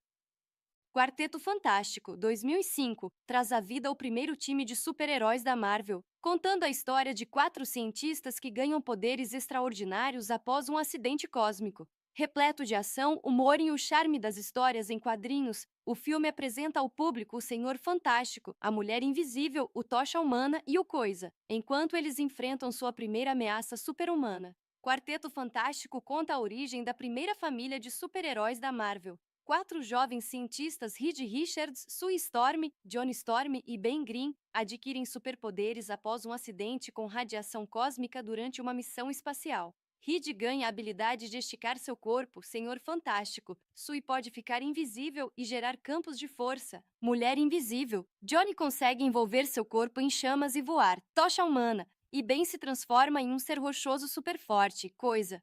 Quarteto Fantástico, 2005, traz à vida o primeiro time de super-heróis da Marvel, contando a história de 4 cientistas que ganham poderes extraordinários após um acidente cósmico. Repleto de ação, humor e o charme das histórias em quadrinhos, o filme apresenta ao público o Senhor Fantástico, a Mulher Invisível, o Tocha Humana e o Coisa, enquanto eles enfrentam sua primeira ameaça super-humana. Quarteto Fantástico conta a origem da primeira família de super-heróis da Marvel. 4 jovens cientistas, Reed Richards, Sue Storm, Johnny Storm e Ben Green, adquirem superpoderes após um acidente com radiação cósmica durante uma missão espacial. Reed ganha a habilidade de esticar seu corpo, Senhor Fantástico. Sue pode ficar invisível e gerar campos de força, Mulher Invisível. Johnny consegue envolver seu corpo em chamas e voar, Tocha Humana. E Ben se transforma em um ser rochoso super forte, Coisa.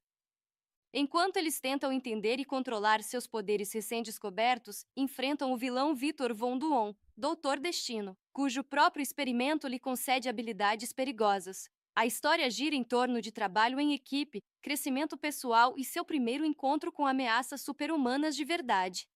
Enquanto eles tentam entender e controlar seus poderes recém-descobertos, enfrentam o vilão Victor Von Doom, Doutor Destino, cujo próprio experimento lhe concede habilidades perigosas. A história gira em torno de trabalho em equipe, crescimento pessoal e seu primeiro encontro com ameaças super-humanas de verdade.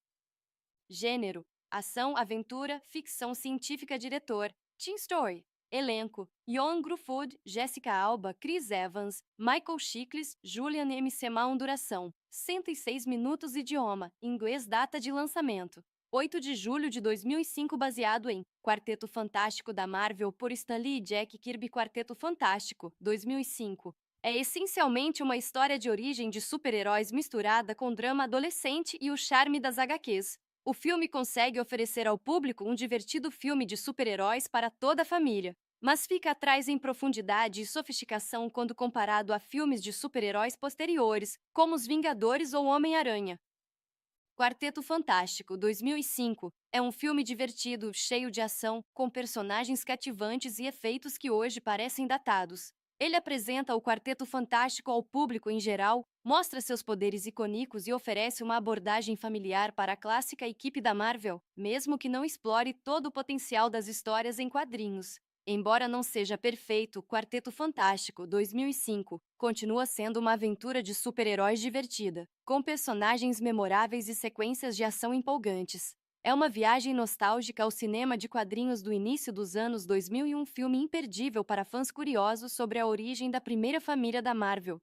Gênero: ação, aventura, ficção científica. Diretor: Tim Story. Elenco: Ioan Gruffudd, Jessica Alba, Chris Evans, Michael Chiklis, Julian M. Semal. Duração: 106 minutos. Idioma: inglês. Data de lançamento: 8 de julho de 2005. Baseado em Quarteto Fantástico da Marvel por Stan Lee e Jack Kirby. Quarteto Fantástico, 2005. É essencialmente uma história de origem de super-heróis misturada com drama adolescente e o charme das HQs. O filme consegue oferecer ao público um divertido filme de super-heróis para toda a família, mas fica atrás em profundidade e sofisticação quando comparado a filmes de super-heróis posteriores, como Os Vingadores ou Homem-Aranha. Quarteto Fantástico, 2005, é um filme divertido, cheio de ação, com personagens cativantes e efeitos que hoje parecem datados. Ele apresenta o Quarteto Fantástico ao público em geral, mostra seus poderes icônicos e oferece uma abordagem familiar para a clássica equipe da Marvel, mesmo que não explore todo o potencial das histórias em quadrinhos. Embora não seja perfeito, Quarteto Fantástico, 2005, continua sendo uma aventura de super-heróis divertida, com personagens memoráveis e sequências de ação empolgantes. É uma viagem nostálgica ao cinema de quadrinhos do início dos anos 2000 e um filme imperdível para fãs curiosos sobre a origem da primeira família da Marvel.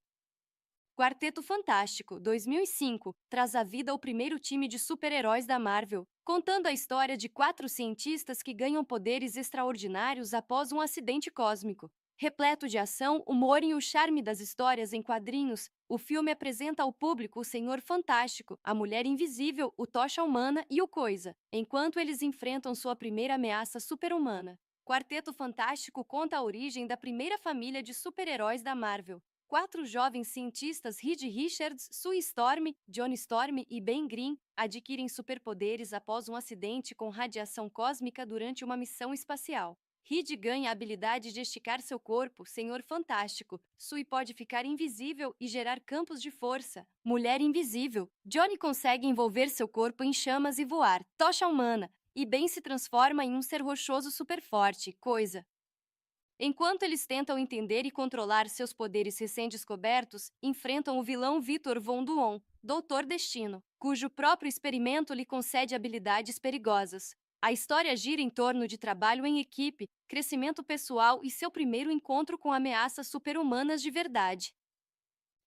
Quarteto Fantástico, 2005, traz à vida o primeiro time de super-heróis da Marvel, contando a história de 4 cientistas que ganham poderes extraordinários após um acidente cósmico. Repleto de ação, humor e o charme das histórias em quadrinhos, o filme apresenta ao público o Senhor Fantástico, a Mulher Invisível, o Tocha Humana e o Coisa, enquanto eles enfrentam sua primeira ameaça super-humana. Quarteto Fantástico conta a origem da primeira família de super-heróis da Marvel. 4 jovens cientistas, Reed Richards, Sue Storm, Johnny Storm e Ben Green, adquirem superpoderes após um acidente com radiação cósmica durante uma missão espacial. Reed ganha a habilidade de esticar seu corpo, Senhor Fantástico. Sue pode ficar invisível e gerar campos de força, Mulher Invisível. Johnny consegue envolver seu corpo em chamas e voar, Tocha Humana. E Ben se transforma em um ser rochoso super forte, Coisa. Enquanto eles tentam entender e controlar seus poderes recém-descobertos, enfrentam o vilão Victor Von Doom, Doutor Destino, cujo próprio experimento lhe concede habilidades perigosas. A história gira em torno de trabalho em equipe, crescimento pessoal e seu primeiro encontro com ameaças super-humanas de verdade.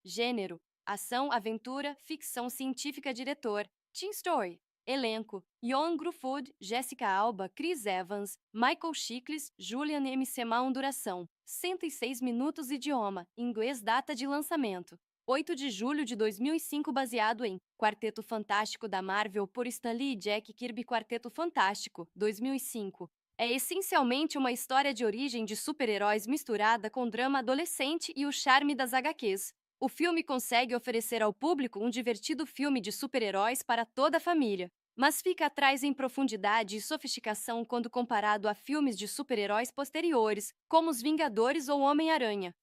Gênero: ação, aventura, ficção científica. Diretor: Tim Story. Elenco: Ioan Gruffudd, Jessica Alba, Chris Evans, Michael Chiklis, Julian M. Semal. Duração: 106 minutos. Idioma: inglês. Data de lançamento: 8 de julho de 2005. Baseado em Quarteto Fantástico da Marvel por Stan Lee e Jack Kirby. Quarteto Fantástico, 2005. É essencialmente uma história de origem de super-heróis misturada com drama adolescente e o charme das HQs. O filme consegue oferecer ao público um divertido filme de super-heróis para toda a família, mas fica atrás em profundidade e sofisticação quando comparado a filmes de super-heróis posteriores, como Os Vingadores ou Homem-Aranha.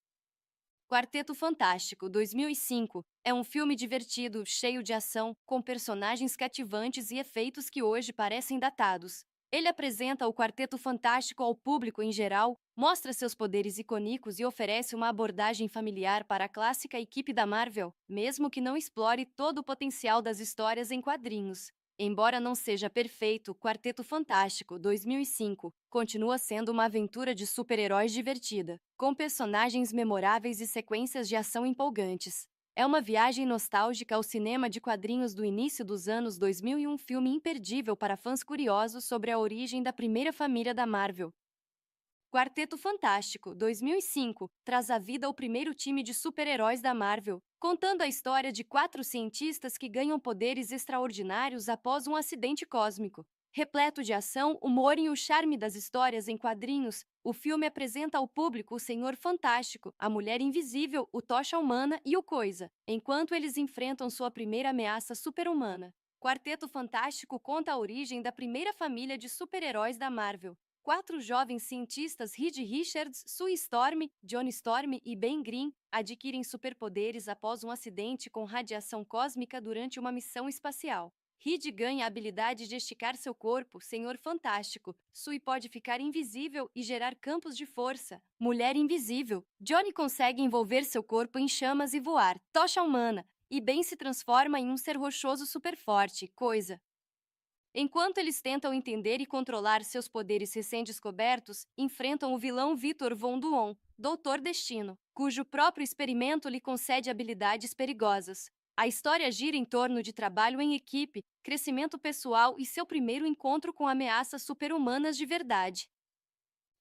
Quarteto Fantástico, 2005, é um filme divertido, cheio de ação, com personagens cativantes e efeitos que hoje parecem datados. Ele apresenta o Quarteto Fantástico ao público em geral, mostra seus poderes icônicos e oferece uma abordagem familiar para a clássica equipe da Marvel, mesmo que não explore todo o potencial das histórias em quadrinhos. Embora não seja perfeito, Quarteto Fantástico 2005 continua sendo uma aventura de super-heróis divertida, com personagens memoráveis e sequências de ação empolgantes. É uma viagem nostálgica ao cinema de quadrinhos do início dos anos 2000 e um filme imperdível para fãs curiosos sobre a origem da primeira família da Marvel. Quarteto Fantástico 2005 traz à vida o primeiro time de super-heróis da Marvel, contando a história de 4 cientistas que ganham poderes extraordinários após um acidente cósmico. Repleto de ação, humor e o charme das histórias em quadrinhos, o filme apresenta ao público o Senhor Fantástico, a Mulher Invisível, o Tocha Humana e o Coisa, enquanto eles enfrentam sua primeira ameaça super-humana. Quarteto Fantástico conta a origem da primeira família de super-heróis da Marvel. 4 jovens cientistas, Reed Richards, Sue Storm, Johnny Storm e Ben Green, adquirem superpoderes após um acidente com radiação cósmica durante uma missão espacial. Reed ganha a habilidade de esticar seu corpo, Senhor Fantástico. Sue pode ficar invisível e gerar campos de força, Mulher Invisível. Johnny consegue envolver seu corpo em chamas e voar, Tocha Humana. E Ben se transforma em um ser rochoso super forte, Coisa. Enquanto eles tentam entender e controlar seus poderes recém-descobertos, enfrentam o vilão Victor Von Doom, Doutor Destino, cujo próprio experimento lhe concede habilidades perigosas. A história gira em torno de trabalho em equipe, crescimento pessoal e seu primeiro encontro com ameaças super-humanas de verdade.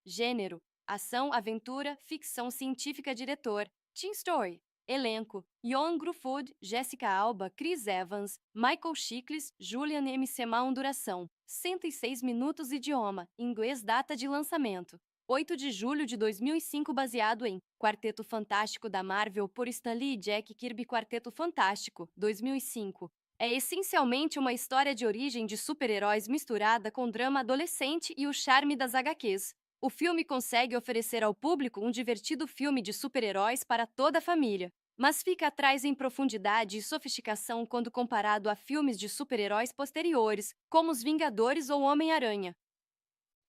Gênero: ação, aventura, ficção científica. Diretor: Tim Story. Elenco: Ioan Gruffudd, Jessica Alba, Chris Evans, Michael Chiklis, Julian M. Semaan. Duração: 106 minutos. Idioma: inglês. Data de lançamento: 8 de julho de 2005. Baseado em Quarteto Fantástico da Marvel por Stan Lee e Jack Kirby. Quarteto Fantástico, 2005. É essencialmente uma história de origem de super-heróis misturada com drama adolescente e o charme das HQs. O filme consegue oferecer ao público um divertido filme de super-heróis para toda a família, mas fica atrás em profundidade e sofisticação quando comparado a filmes de super-heróis posteriores, como Os Vingadores ou Homem-Aranha.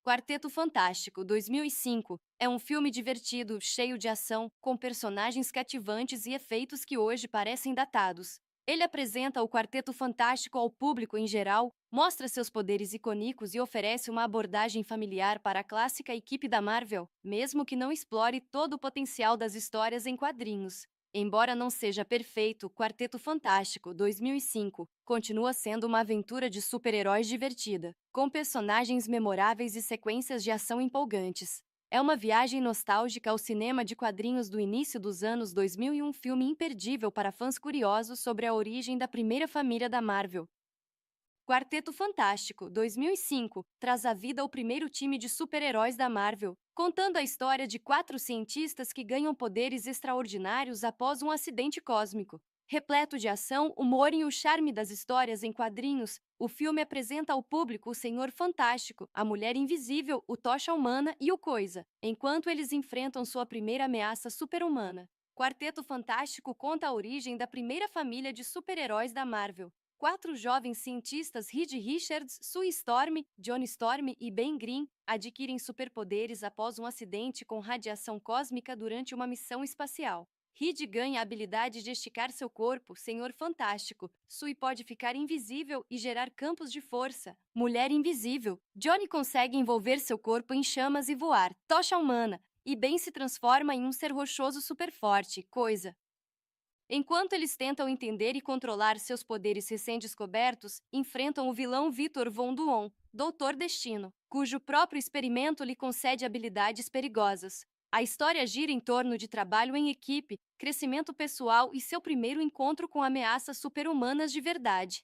Quarteto Fantástico 2005 é um filme divertido, cheio de ação, com personagens cativantes e efeitos que hoje parecem datados. Ele apresenta o Quarteto Fantástico ao público em geral, mostra seus poderes icônicos e oferece uma abordagem familiar para a clássica equipe da Marvel, mesmo que não explore todo o potencial das histórias em quadrinhos. Embora não seja perfeito, Quarteto Fantástico 2005 continua sendo uma aventura de super-heróis divertida, com personagens memoráveis e sequências de ação empolgantes. É uma viagem nostálgica ao cinema de quadrinhos do início dos anos 2000 e um filme imperdível para fãs curiosos sobre a origem da primeira família da Marvel. Quarteto Fantástico 2005 traz à vida o primeiro time de super-heróis da Marvel, contando a história de 4 cientistas que ganham poderes extraordinários após um acidente cósmico. Repleto de ação, humor e o charme das histórias em quadrinhos, o filme apresenta ao público o Senhor Fantástico, a Mulher Invisível, o Tocha Humana e o Coisa, enquanto eles enfrentam sua primeira ameaça super-humana. Quarteto Fantástico conta a origem da primeira família de super-heróis da Marvel. 4 jovens cientistas, Reed Richards, Sue Storm, Johnny Storm e Ben Green, adquirem superpoderes após um acidente com radiação cósmica durante uma missão espacial. Reed ganha a habilidade de esticar seu corpo, Senhor Fantástico. Sue pode ficar invisível e gerar campos de força, Mulher Invisível. Johnny consegue envolver seu corpo em chamas e voar, Tocha Humana. E Ben se transforma em um ser rochoso super forte, Coisa. Enquanto eles tentam entender e controlar seus poderes recém-descobertos, enfrentam o vilão Victor Von Doom, Doutor Destino, cujo próprio experimento lhe concede habilidades perigosas. A história gira em torno de trabalho em equipe, crescimento pessoal e seu primeiro encontro com ameaças super-humanas de verdade.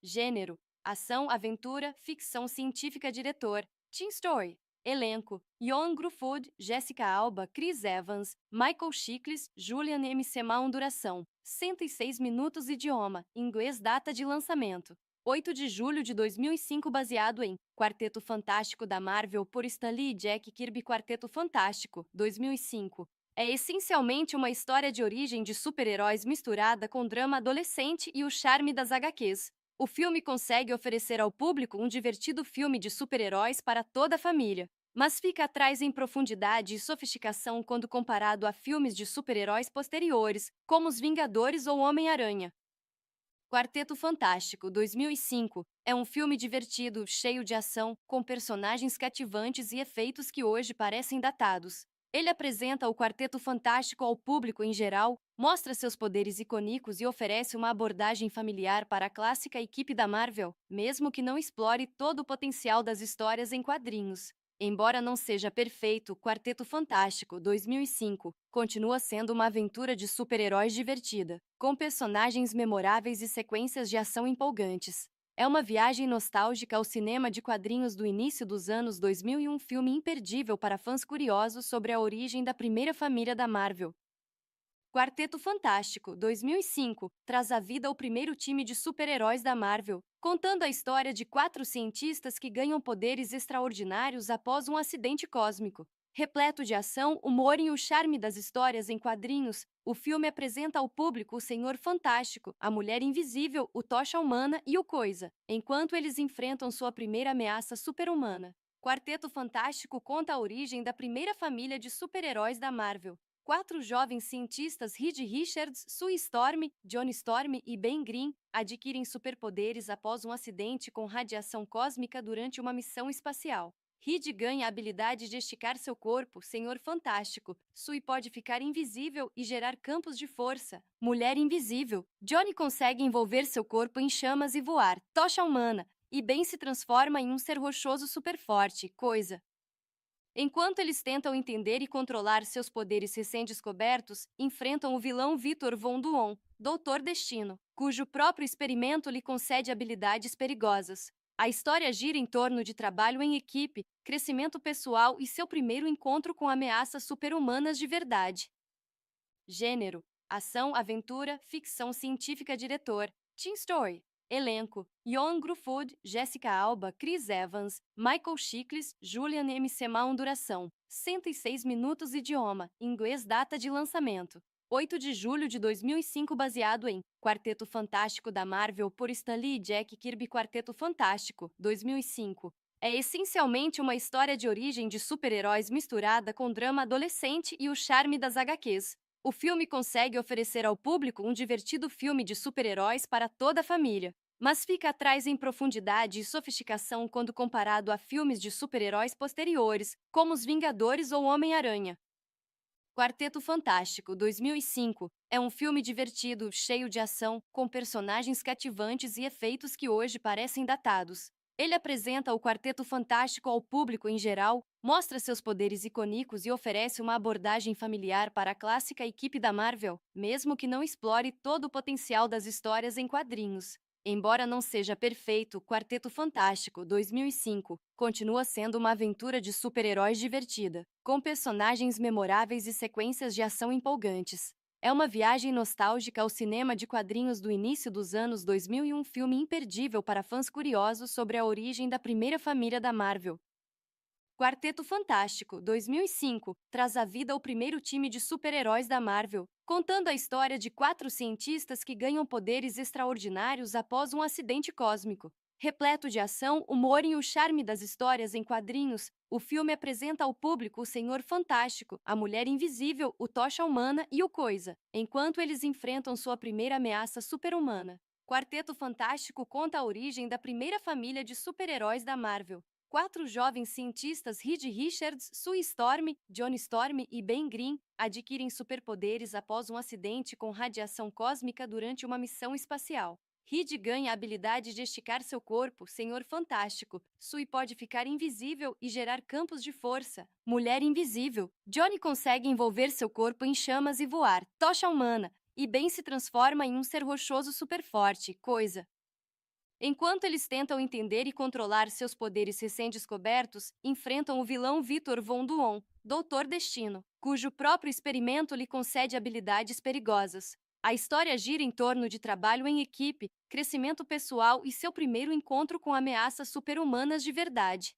Gênero: ação, aventura, ficção científica. Diretor: Tim Story. Elenco: Ioan Gruffudd, Jessica Alba, Chris Evans, Michael Chiklis, Julian M. Semaan. Duração: 106 minutos. Idioma: inglês. Data de lançamento: 8 de julho de 2005. Baseado em Quarteto Fantástico da Marvel por Stan Lee e Jack Kirby. Quarteto Fantástico, 2005. É essencialmente uma história de origem de super-heróis misturada com drama adolescente e o charme das HQs. O filme consegue oferecer ao público um divertido filme de super-heróis para toda a família, mas fica atrás em profundidade e sofisticação quando comparado a filmes de super-heróis posteriores, como Os Vingadores ou Homem-Aranha. Quarteto Fantástico, 2005, é um filme divertido, cheio de ação, com personagens cativantes e efeitos que hoje parecem datados. Ele apresenta o Quarteto Fantástico ao público em geral, mostra seus poderes icônicos e oferece uma abordagem familiar para a clássica equipe da Marvel, mesmo que não explore todo o potencial das histórias em quadrinhos. Embora não seja perfeito, Quarteto Fantástico, 2005, continua sendo uma aventura de super-heróis divertida, com personagens memoráveis e sequências de ação empolgantes. É uma viagem nostálgica ao cinema de quadrinhos do início dos anos 2000 e um filme imperdível para fãs curiosos sobre a origem da primeira família da Marvel. Quarteto Fantástico, 2005, traz à vida o primeiro time de super-heróis da Marvel, contando a história de 4 cientistas que ganham poderes extraordinários após um acidente cósmico. Repleto de ação, humor e o charme das histórias em quadrinhos, o filme apresenta ao público o Senhor Fantástico, a Mulher Invisível, o Tocha Humana e o Coisa, enquanto eles enfrentam sua primeira ameaça super-humana. Quarteto Fantástico conta a origem da primeira família de super-heróis da Marvel. 4 jovens cientistas, Reed Richards, Sue Storm, Johnny Storm e Ben Green, adquirem superpoderes após um acidente com radiação cósmica durante uma missão espacial. Reed ganha a habilidade de esticar seu corpo, Senhor Fantástico. Sue pode ficar invisível e gerar campos de força, Mulher Invisível. Johnny consegue envolver seu corpo em chamas e voar, Tocha Humana. E Ben se transforma em um ser rochoso super forte, Coisa. Enquanto eles tentam entender e controlar seus poderes recém-descobertos, enfrentam o vilão Victor Von Doom, Doutor Destino, cujo próprio experimento lhe concede habilidades perigosas. A história gira em torno de trabalho em equipe, crescimento pessoal e seu primeiro encontro com ameaças super-humanas de verdade. Gênero: ação, aventura, ficção científica. Diretor: Tim Story. Elenco: Ioan Gruffudd, Jessica Alba, Chris Evans, Michael Chiklis, Julian McMahon. Duração: 106 minutos. Idioma: inglês. Data de lançamento: 8 de julho de 2005. Baseado em Quarteto Fantástico da Marvel por Stan Lee e Jack Kirby. Quarteto Fantástico, 2005. É essencialmente uma história de origem de super-heróis misturada com drama adolescente e o charme das HQs. O filme consegue oferecer ao público um divertido filme de super-heróis para toda a família, mas fica atrás em profundidade e sofisticação quando comparado a filmes de super-heróis posteriores, como Os Vingadores ou Homem-Aranha. Quarteto Fantástico, 2005, é um filme divertido, cheio de ação, com personagens cativantes e efeitos que hoje parecem datados. Ele apresenta o Quarteto Fantástico ao público em geral, mostra seus poderes icônicos e oferece uma abordagem familiar para a clássica equipe da Marvel, mesmo que não explore todo o potencial das histórias em quadrinhos. Embora não seja perfeito, Quarteto Fantástico, 2005, continua sendo uma aventura de super-heróis divertida, com personagens memoráveis e sequências de ação empolgantes. É uma viagem nostálgica ao cinema de quadrinhos do início dos anos 2000 e um filme imperdível para fãs curiosos sobre a origem da primeira família da Marvel. Quarteto Fantástico, 2005, traz à vida o primeiro time de super-heróis da Marvel, contando a história de 4 cientistas que ganham poderes extraordinários após um acidente cósmico. Repleto de ação, humor e o charme das histórias em quadrinhos, o filme apresenta ao público o Senhor Fantástico, a Mulher Invisível, o Tocha Humana e o Coisa, enquanto eles enfrentam sua primeira ameaça super-humana. Quarteto Fantástico conta a origem da primeira família de super-heróis da Marvel. 4 jovens cientistas, Reed Richards, Sue Storm, Johnny Storm e Ben Green, adquirem superpoderes após um acidente com radiação cósmica durante uma missão espacial. Reed ganha a habilidade de esticar seu corpo, Senhor Fantástico. Sue pode ficar invisível e gerar campos de força, Mulher Invisível. Johnny consegue envolver seu corpo em chamas e voar, Tocha Humana. E Ben se transforma em um ser rochoso super forte, Coisa. Enquanto eles tentam entender e controlar seus poderes recém-descobertos, enfrentam o vilão Victor Von Doom, Doutor Destino, cujo próprio experimento lhe concede habilidades perigosas. A história gira em torno de trabalho em equipe, crescimento pessoal e seu primeiro encontro com ameaças super-humanas de verdade.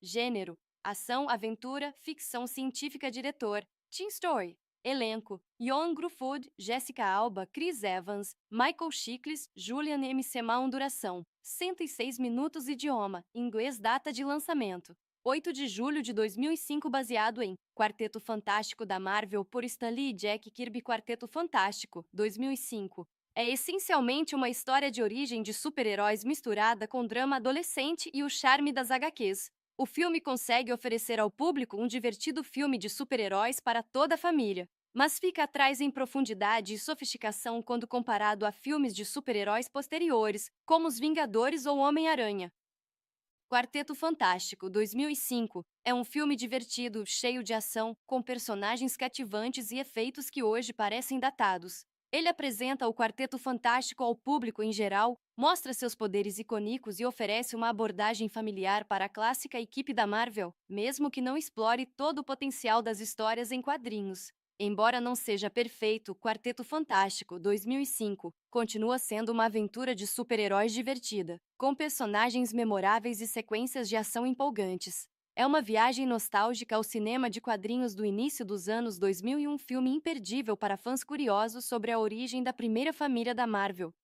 Gênero: ação, aventura, ficção científica. Diretor: Tim Story. Elenco: Ioan Gruffudd, Jessica Alba, Chris Evans, Michael Chiklis, Julian McMahon. Duração: 106 minutos. Idioma: inglês. Data de lançamento: 8 de julho de 2005. Baseado em Quarteto Fantástico da Marvel por Stan Lee e Jack Kirby. Quarteto Fantástico, 2005. É essencialmente uma história de origem de super-heróis misturada com drama adolescente e o charme das HQs. O filme consegue oferecer ao público um divertido filme de super-heróis para toda a família, mas fica atrás em profundidade e sofisticação quando comparado a filmes de super-heróis posteriores, como Os Vingadores ou Homem-Aranha. Quarteto Fantástico, 2005, é um filme divertido, cheio de ação, com personagens cativantes e efeitos que hoje parecem datados. Ele apresenta o Quarteto Fantástico ao público em geral, mostra seus poderes icônicos e oferece uma abordagem familiar para a clássica equipe da Marvel, mesmo que não explore todo o potencial das histórias em quadrinhos. Embora não seja perfeito, Quarteto Fantástico, 2005, continua sendo uma aventura de super-heróis divertida, com personagens memoráveis e sequências de ação empolgantes. É uma viagem nostálgica ao cinema de quadrinhos do início dos anos 2000 e um filme imperdível para fãs curiosos sobre a origem da primeira família da Marvel.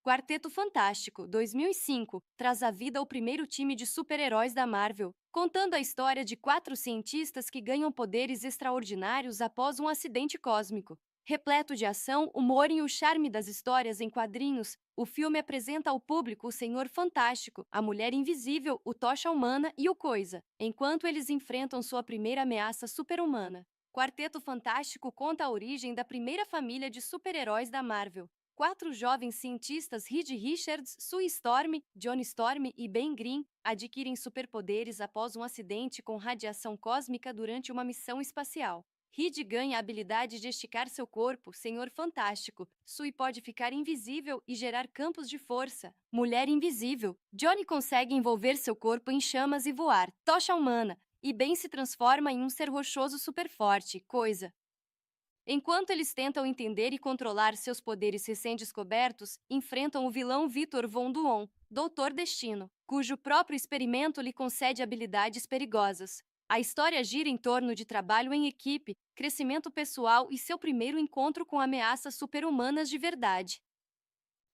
Quarteto Fantástico, 2005, traz à vida o primeiro time de super-heróis da Marvel, contando a história de 4 cientistas que ganham poderes extraordinários após um acidente cósmico. Repleto de ação, humor e o charme das histórias em quadrinhos, o filme apresenta ao público o Senhor Fantástico, a Mulher Invisível, o Tocha Humana e o Coisa, enquanto eles enfrentam sua primeira ameaça super-humana. Quarteto Fantástico conta a origem da primeira família de super-heróis da Marvel. 4 jovens cientistas, Reed Richards, Sue Storm, Johnny Storm e Ben Green, adquirem superpoderes após um acidente com radiação cósmica durante uma missão espacial. Reed ganha a habilidade de esticar seu corpo, Senhor Fantástico. Sue pode ficar invisível e gerar campos de força, Mulher Invisível. Johnny consegue envolver seu corpo em chamas e voar, Tocha Humana. E Ben se transforma em um ser rochoso super forte, Coisa. Enquanto eles tentam entender e controlar seus poderes recém-descobertos, enfrentam o vilão Victor Von Doom, Doutor Destino, cujo próprio experimento lhe concede habilidades perigosas. A história gira em torno de trabalho em equipe, crescimento pessoal e seu primeiro encontro com ameaças super-humanas de verdade.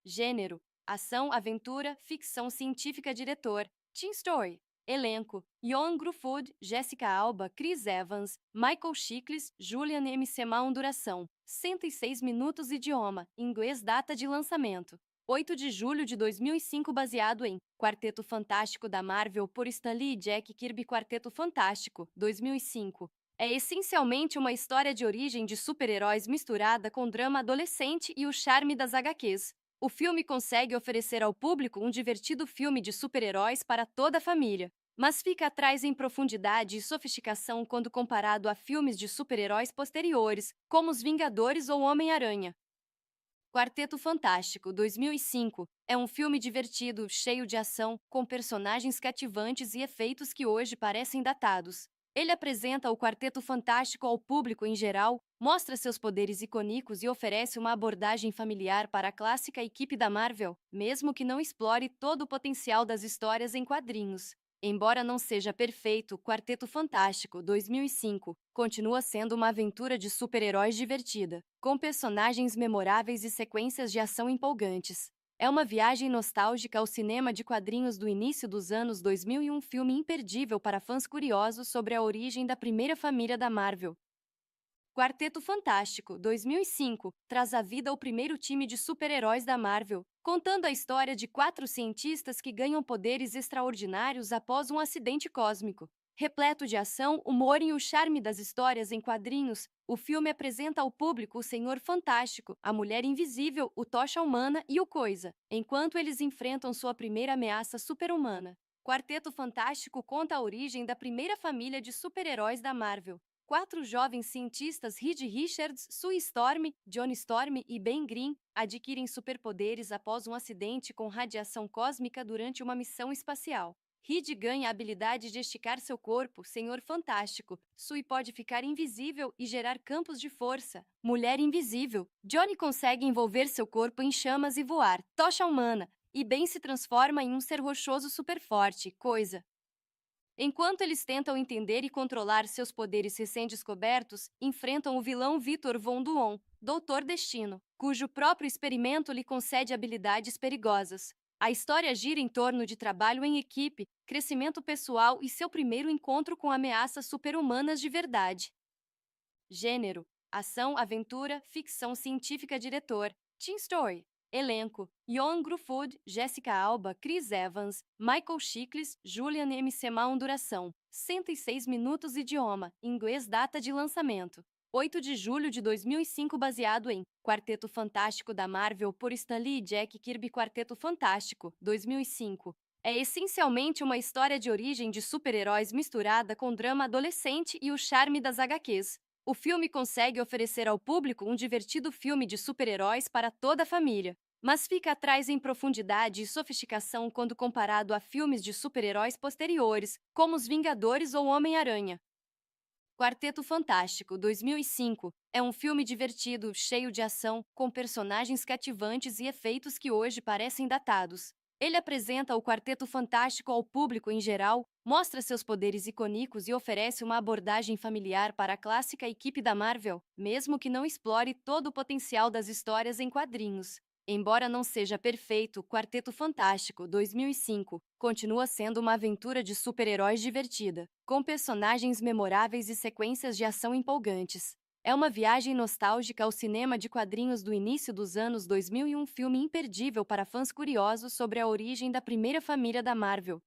Gênero: ação, aventura, ficção científica. Diretor: Tim Story. Elenco: Ioan Gruffudd, Jessica Alba, Chris Evans, Michael Chiklis, Julian M. Semaan. Duração: 106 minutos. Idioma: inglês. Data de lançamento: 8 de julho de 2005. Baseado em Quarteto Fantástico da Marvel por Stan Lee e Jack Kirby. Quarteto Fantástico, 2005. É essencialmente uma história de origem de super-heróis misturada com drama adolescente e o charme das HQs. O filme consegue oferecer ao público um divertido filme de super-heróis para toda a família, mas fica atrás em profundidade e sofisticação quando comparado a filmes de super-heróis posteriores, como Os Vingadores ou Homem-Aranha. Quarteto Fantástico, 2005, é um filme divertido, cheio de ação, com personagens cativantes e efeitos que hoje parecem datados. Ele apresenta o Quarteto Fantástico ao público em geral, mostra seus poderes icônicos e oferece uma abordagem familiar para a clássica equipe da Marvel, mesmo que não explore todo o potencial das histórias em quadrinhos. Embora não seja perfeito, Quarteto Fantástico, 2005, continua sendo uma aventura de super-heróis divertida, com personagens memoráveis e sequências de ação empolgantes. É uma viagem nostálgica ao cinema de quadrinhos do início dos anos 2000 e um filme imperdível para fãs curiosos sobre a origem da primeira família da Marvel. Quarteto Fantástico, 2005, traz à vida o primeiro time de super-heróis da Marvel, contando a história de 4 cientistas que ganham poderes extraordinários após um acidente cósmico. Repleto de ação, humor e o charme das histórias em quadrinhos, o filme apresenta ao público o Senhor Fantástico, a Mulher Invisível, o Tocha Humana e o Coisa, enquanto eles enfrentam sua primeira ameaça super-humana. Quarteto Fantástico conta a origem da primeira família de super-heróis da Marvel. 4 jovens cientistas, Reed Richards, Sue Storm, Johnny Storm e Ben Green, adquirem superpoderes após um acidente com radiação cósmica durante uma missão espacial. Reed ganha a habilidade de esticar seu corpo, Senhor Fantástico. Sue pode ficar invisível e gerar campos de força, Mulher Invisível. Johnny consegue envolver seu corpo em chamas e voar, Tocha Humana. E Ben se transforma em um ser rochoso super forte, Coisa. Enquanto eles tentam entender e controlar seus poderes recém-descobertos, enfrentam o vilão Victor Von Doom, Doutor Destino, cujo próprio experimento lhe concede habilidades perigosas. A história gira em torno de trabalho em equipe, crescimento pessoal e seu primeiro encontro com ameaças super-humanas de verdade. Gênero: ação, aventura, ficção científica. Diretor: Teen Story. Elenco: Jon Gruffudd, Jessica Alba, Chris Evans, Michael Chiklis, Julian M. Semal. Duração: 106 minutos. Idioma: inglês. Data de lançamento: 8 de julho de 2005. Baseado em Quarteto Fantástico da Marvel por Stan Lee e Jack Kirby. Quarteto Fantástico, 2005. É essencialmente uma história de origem de super-heróis misturada com drama adolescente e o charme das HQs. O filme consegue oferecer ao público um divertido filme de super-heróis para toda a família, mas fica atrás em profundidade e sofisticação quando comparado a filmes de super-heróis posteriores, como Os Vingadores ou Homem-Aranha. Quarteto Fantástico, 2005, é um filme divertido, cheio de ação, com personagens cativantes e efeitos que hoje parecem datados. Ele apresenta o Quarteto Fantástico ao público em geral, mostra seus poderes icônicos e oferece uma abordagem familiar para a clássica equipe da Marvel, mesmo que não explore todo o potencial das histórias em quadrinhos. Embora não seja perfeito, Quarteto Fantástico, 2005, continua sendo uma aventura de super-heróis divertida, com personagens memoráveis e sequências de ação empolgantes. É uma viagem nostálgica ao cinema de quadrinhos do início dos anos 2000 e um filme imperdível para fãs curiosos sobre a origem da primeira família da Marvel.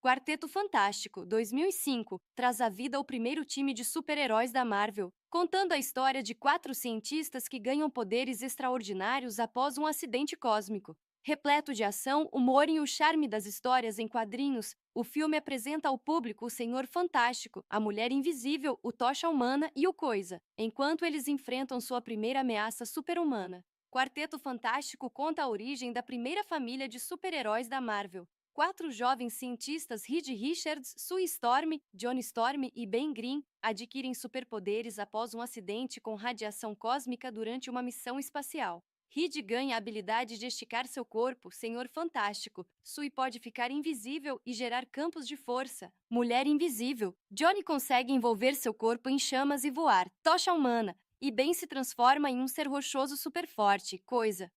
Quarteto Fantástico, 2005, traz à vida o primeiro time de super-heróis da Marvel, contando a história de 4 cientistas que ganham poderes extraordinários após um acidente cósmico. Repleto de ação, humor e o charme das histórias em quadrinhos, o filme apresenta ao público o Senhor Fantástico, a Mulher Invisível, o Tocha Humana e o Coisa, enquanto eles enfrentam sua primeira ameaça super-humana. Quarteto Fantástico conta a origem da primeira família de super-heróis da Marvel. 4 jovens cientistas, Reed Richards, Sue Storm, Johnny Storm e Ben Grimm, adquirem superpoderes após um acidente com radiação cósmica durante uma missão espacial. Reed ganha a habilidade de esticar seu corpo, Senhor Fantástico. Sue pode ficar invisível e gerar campos de força, Mulher Invisível. Johnny consegue envolver seu corpo em chamas e voar, Tocha Humana. E Ben se transforma em um ser rochoso super forte, Coisa.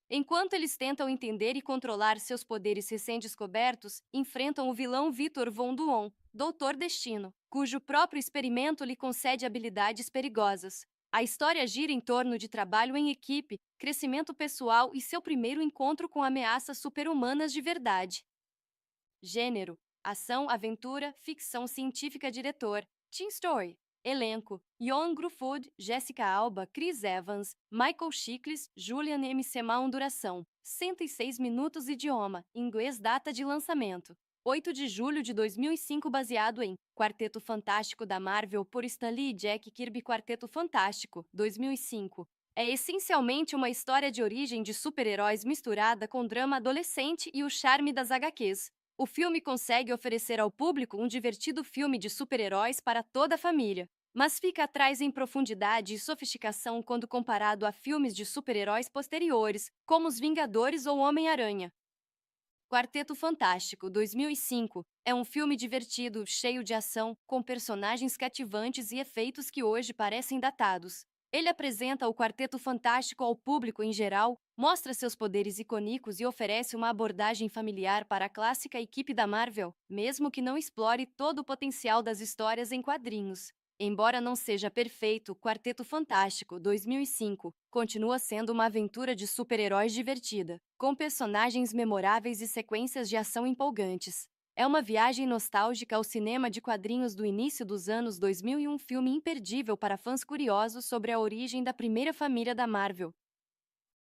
Enquanto eles tentam entender e controlar seus poderes recém-descobertos, enfrentam o vilão Victor Von Doom, Doutor Destino, cujo próprio experimento lhe concede habilidades perigosas. A história gira em torno de trabalho em equipe, crescimento pessoal e seu primeiro encontro com ameaças super-humanas de verdade. Gênero: ação, aventura, ficção científica. Diretor: Teen Story. Elenco: Jon Gruffudd, Jessica Alba, Chris Evans, Michael Chiklis, Julian M. Semal. Duração: 106 minutos. Idioma: inglês. Data de lançamento: 8 de julho de 2005. Baseado em Quarteto Fantástico da Marvel por Stan Lee e Jack Kirby. Quarteto Fantástico, 2005. É essencialmente uma história de origem de super-heróis misturada com drama adolescente e o charme das HQs. O filme consegue oferecer ao público um divertido filme de super-heróis para toda a família, mas fica atrás em profundidade e sofisticação quando comparado a filmes de super-heróis posteriores, como Os Vingadores ou Homem-Aranha. Quarteto Fantástico, 2005, é um filme divertido, cheio de ação, com personagens cativantes e efeitos que hoje parecem datados. Ele apresenta o Quarteto Fantástico ao público em geral, mostra seus poderes icônicos e oferece uma abordagem familiar para a clássica equipe da Marvel, mesmo que não explore todo o potencial das histórias em quadrinhos. Embora não seja perfeito, Quarteto Fantástico, 2005, continua sendo uma aventura de super-heróis divertida, com personagens memoráveis e sequências de ação empolgantes. É uma viagem nostálgica ao cinema de quadrinhos do início dos anos 2000 e um filme imperdível para fãs curiosos sobre a origem da primeira família da Marvel.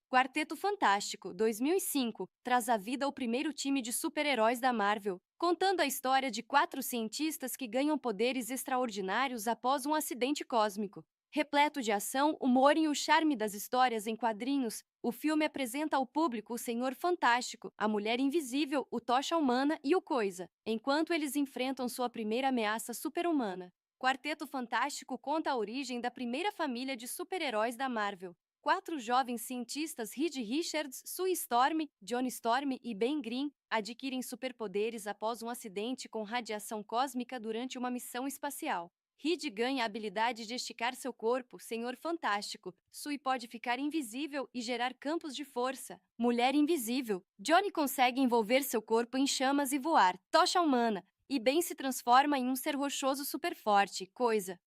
Quarteto Fantástico, 2005, traz à vida o primeiro time de super-heróis da Marvel, contando a história de 4 cientistas que ganham poderes extraordinários após um acidente cósmico. Repleto de ação, humor e o charme das histórias em quadrinhos, o filme apresenta ao público o Senhor Fantástico, a Mulher Invisível, o Tocha Humana e o Coisa, enquanto eles enfrentam sua primeira ameaça super-humana. Quarteto Fantástico conta a origem da primeira família de super-heróis da Marvel. 4 jovens cientistas, Reed Richards, Sue Storm, Johnny Storm e Ben Grimm, adquirem superpoderes após um acidente com radiação cósmica durante uma missão espacial. Reed ganha a habilidade de esticar seu corpo, Senhor Fantástico. Sue pode ficar invisível e gerar campos de força, Mulher Invisível. Johnny consegue envolver seu corpo em chamas e voar, Tocha Humana. E Ben se transforma em um ser rochoso super forte, Coisa.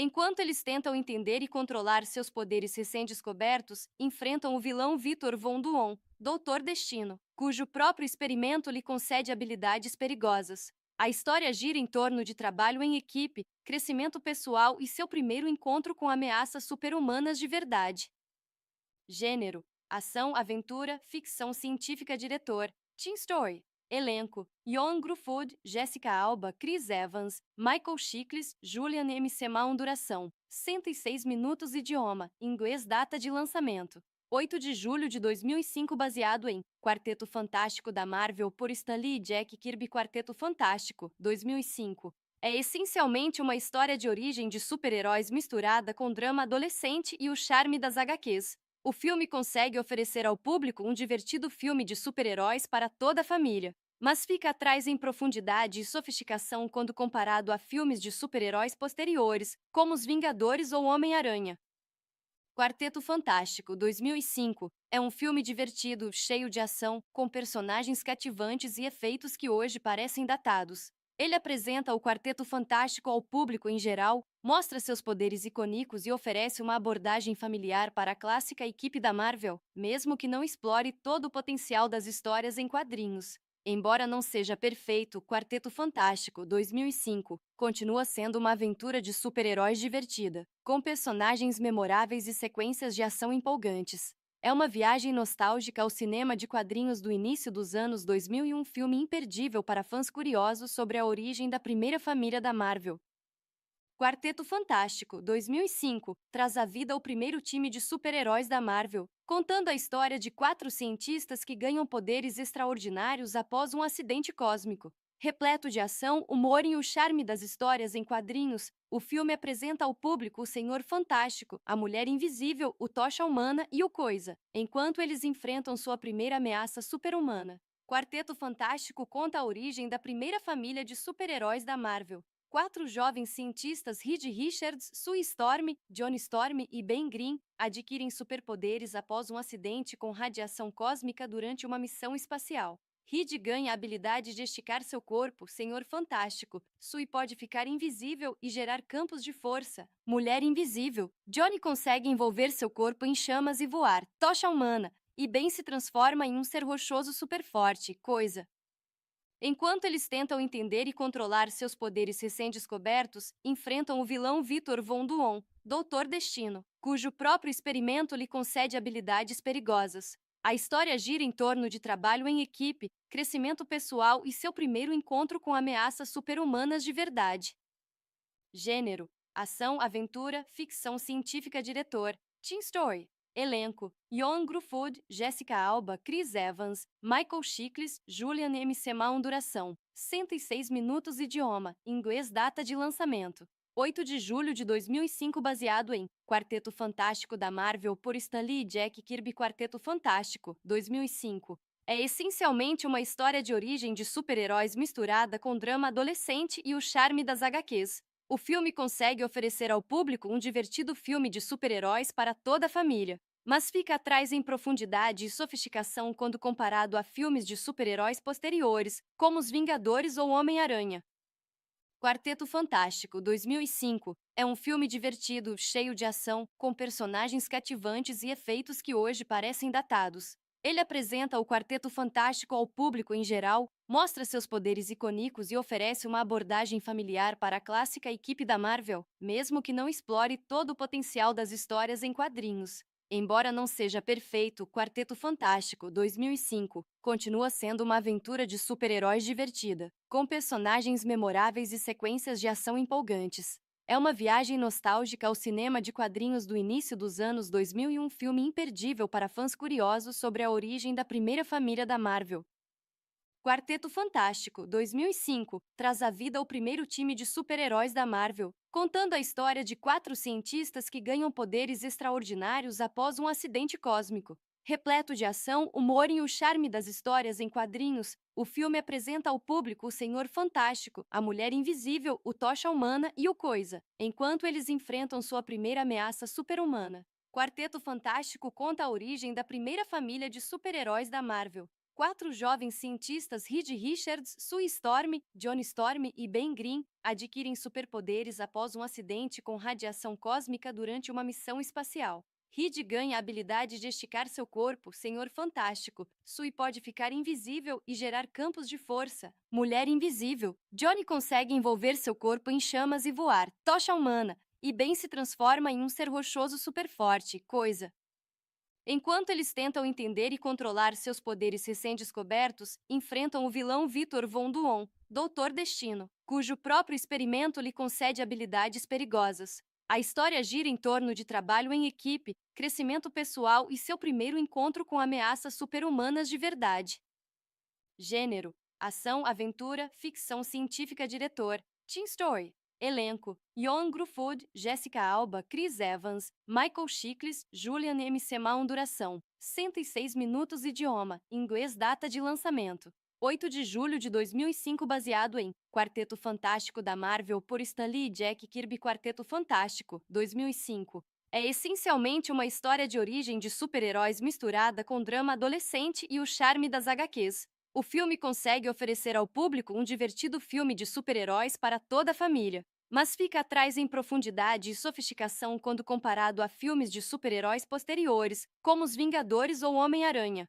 Enquanto eles tentam entender e controlar seus poderes recém-descobertos, enfrentam o vilão Victor Von Doom, Doutor Destino, cujo próprio experimento lhe concede habilidades perigosas. A história gira em torno de trabalho em equipe, crescimento pessoal e seu primeiro encontro com ameaças super-humanas de verdade. Gênero: ação, aventura, ficção científica. Diretor: Teen Story. Elenco: Jon Gruffudd, Jessica Alba, Chris Evans, Michael Chiklis, Julian M. Semal. Duração: 106 minutos. Idioma: inglês. Data de lançamento: 8 de julho de 2005. Baseado em Quarteto Fantástico da Marvel por Stan Lee e Jack Kirby. Quarteto Fantástico, 2005. É essencialmente uma história de origem de super-heróis misturada com drama adolescente e o charme das HQs. O filme consegue oferecer ao público um divertido filme de super-heróis para toda a família, mas fica atrás em profundidade e sofisticação quando comparado a filmes de super-heróis posteriores, como Os Vingadores ou Homem-Aranha. Quarteto Fantástico, 2005, é um filme divertido, cheio de ação, com personagens cativantes e efeitos que hoje parecem datados. Ele apresenta o Quarteto Fantástico ao público em geral, mostra seus poderes icônicos e oferece uma abordagem familiar para a clássica equipe da Marvel, mesmo que não explore todo o potencial das histórias em quadrinhos. Embora não seja perfeito, Quarteto Fantástico, 2005, continua sendo uma aventura de super-heróis divertida, com personagens memoráveis e sequências de ação empolgantes. É uma viagem nostálgica ao cinema de quadrinhos do início dos anos 2000 e um filme imperdível para fãs curiosos sobre a origem da primeira família da Marvel. Quarteto Fantástico, 2005, traz à vida o primeiro time de super-heróis da Marvel, contando a história de 4 cientistas que ganham poderes extraordinários após um acidente cósmico. Repleto de ação, humor e o charme das histórias em quadrinhos, o filme apresenta ao público o Senhor Fantástico, a Mulher Invisível, o Tocha Humana e o Coisa, enquanto eles enfrentam sua primeira ameaça super-humana. Quarteto Fantástico conta a origem da primeira família de super-heróis da Marvel. 4 jovens cientistas, Reed Richards, Sue Storm, Johnny Storm e Ben Green, adquirem superpoderes após um acidente com radiação cósmica durante uma missão espacial. Reed ganha a habilidade de esticar seu corpo, Senhor Fantástico. Sue pode ficar invisível e gerar campos de força, Mulher Invisível. Johnny consegue envolver seu corpo em chamas e voar, Tocha Humana. E Ben se transforma em um ser rochoso super forte, Coisa. Enquanto eles tentam entender e controlar seus poderes recém-descobertos, enfrentam o vilão Victor Von Doom, Doutor Destino, cujo próprio experimento lhe concede habilidades perigosas. A história gira em torno de trabalho em equipe, crescimento pessoal e seu primeiro encontro com ameaças super-humanas de verdade. Gênero: ação, aventura, ficção científica. Diretor: Teen Story. Elenco: Jon Gruffudd, Jessica Alba, Chris Evans, Michael Chiklis, Julian M. Semal. Duração: 106 minutos. Idioma: inglês. Data de lançamento: 8 de julho de 2005. Baseado em Quarteto Fantástico da Marvel por Stan Lee e Jack Kirby. Quarteto Fantástico, 2005. É essencialmente uma história de origem de super-heróis misturada com drama adolescente e o charme das HQs. O filme consegue oferecer ao público um divertido filme de super-heróis para toda a família, mas fica atrás em profundidade e sofisticação quando comparado a filmes de super-heróis posteriores, como Os Vingadores ou Homem-Aranha. Quarteto Fantástico, 2005, é um filme divertido, cheio de ação, com personagens cativantes e efeitos que hoje parecem datados. Ele apresenta o Quarteto Fantástico ao público em geral, mostra seus poderes icônicos e oferece uma abordagem familiar para a clássica equipe da Marvel, mesmo que não explore todo o potencial das histórias em quadrinhos. Embora não seja perfeito, Quarteto Fantástico, 2005, continua sendo uma aventura de super-heróis divertida, com personagens memoráveis e sequências de ação empolgantes. É uma viagem nostálgica ao cinema de quadrinhos do início dos anos 2000 e um filme imperdível para fãs curiosos sobre a origem da primeira família da Marvel. Quarteto Fantástico, 2005, traz à vida o primeiro time de super-heróis da Marvel, contando a história de 4 cientistas que ganham poderes extraordinários após um acidente cósmico. Repleto de ação, humor e o charme das histórias em quadrinhos, o filme apresenta ao público o Senhor Fantástico, a Mulher Invisível, o Tocha Humana e o Coisa, enquanto eles enfrentam sua primeira ameaça super-humana. Quarteto Fantástico conta a origem da primeira família de super-heróis da Marvel. Quatro jovens cientistas, Reed Richards, Sue Storm, Johnny Storm e Ben Green, adquirem superpoderes após um acidente com radiação cósmica durante uma missão espacial. Reed ganha a habilidade de esticar seu corpo, Senhor Fantástico. Sue pode ficar invisível e gerar campos de força. Mulher Invisível. Johnny consegue envolver seu corpo em chamas e voar, tocha humana. E Ben se transforma em um ser rochoso super forte, Coisa. Enquanto eles tentam entender e controlar seus poderes recém-descobertos, enfrentam o vilão Victor Von Doom, Doutor Destino, cujo próprio experimento lhe concede habilidades perigosas. A história gira em torno de trabalho em equipe, crescimento pessoal e seu primeiro encontro com ameaças super-humanas de verdade. Gênero: ação, aventura, ficção científica. Diretor: Teen Story. Elenco: Ioan Gruffudd, Jessica Alba, Chris Evans, Michael Chiklis, Julian M. Duração: 106 minutos. Idioma: inglês. Data de lançamento: 8 de julho de 2005. Baseado em Quarteto Fantástico da Marvel por Stan Lee e Jack Kirby. Quarteto Fantástico, 2005. É essencialmente uma história de origem de super-heróis misturada com drama adolescente e o charme das HQs. O filme consegue oferecer ao público um divertido filme de super-heróis para toda a família, mas fica atrás em profundidade e sofisticação quando comparado a filmes de super-heróis posteriores, como Os Vingadores ou Homem-Aranha.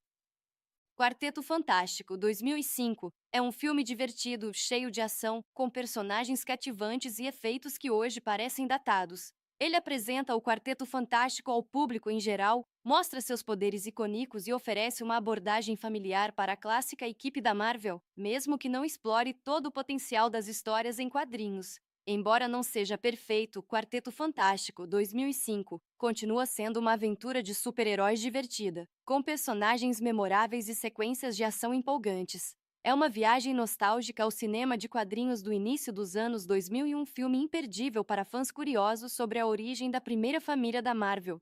Quarteto Fantástico, 2005, é um filme divertido, cheio de ação, com personagens cativantes e efeitos que hoje parecem datados. Ele apresenta o Quarteto Fantástico ao público em geral, mostra seus poderes icônicos e oferece uma abordagem familiar para a clássica equipe da Marvel, mesmo que não explore todo o potencial das histórias em quadrinhos. Embora não seja perfeito, Quarteto Fantástico, 2005, continua sendo uma aventura de super-heróis divertida, com personagens memoráveis e sequências de ação empolgantes. É uma viagem nostálgica ao cinema de quadrinhos do início dos anos 2000 e um filme imperdível para fãs curiosos sobre a origem da primeira família da Marvel.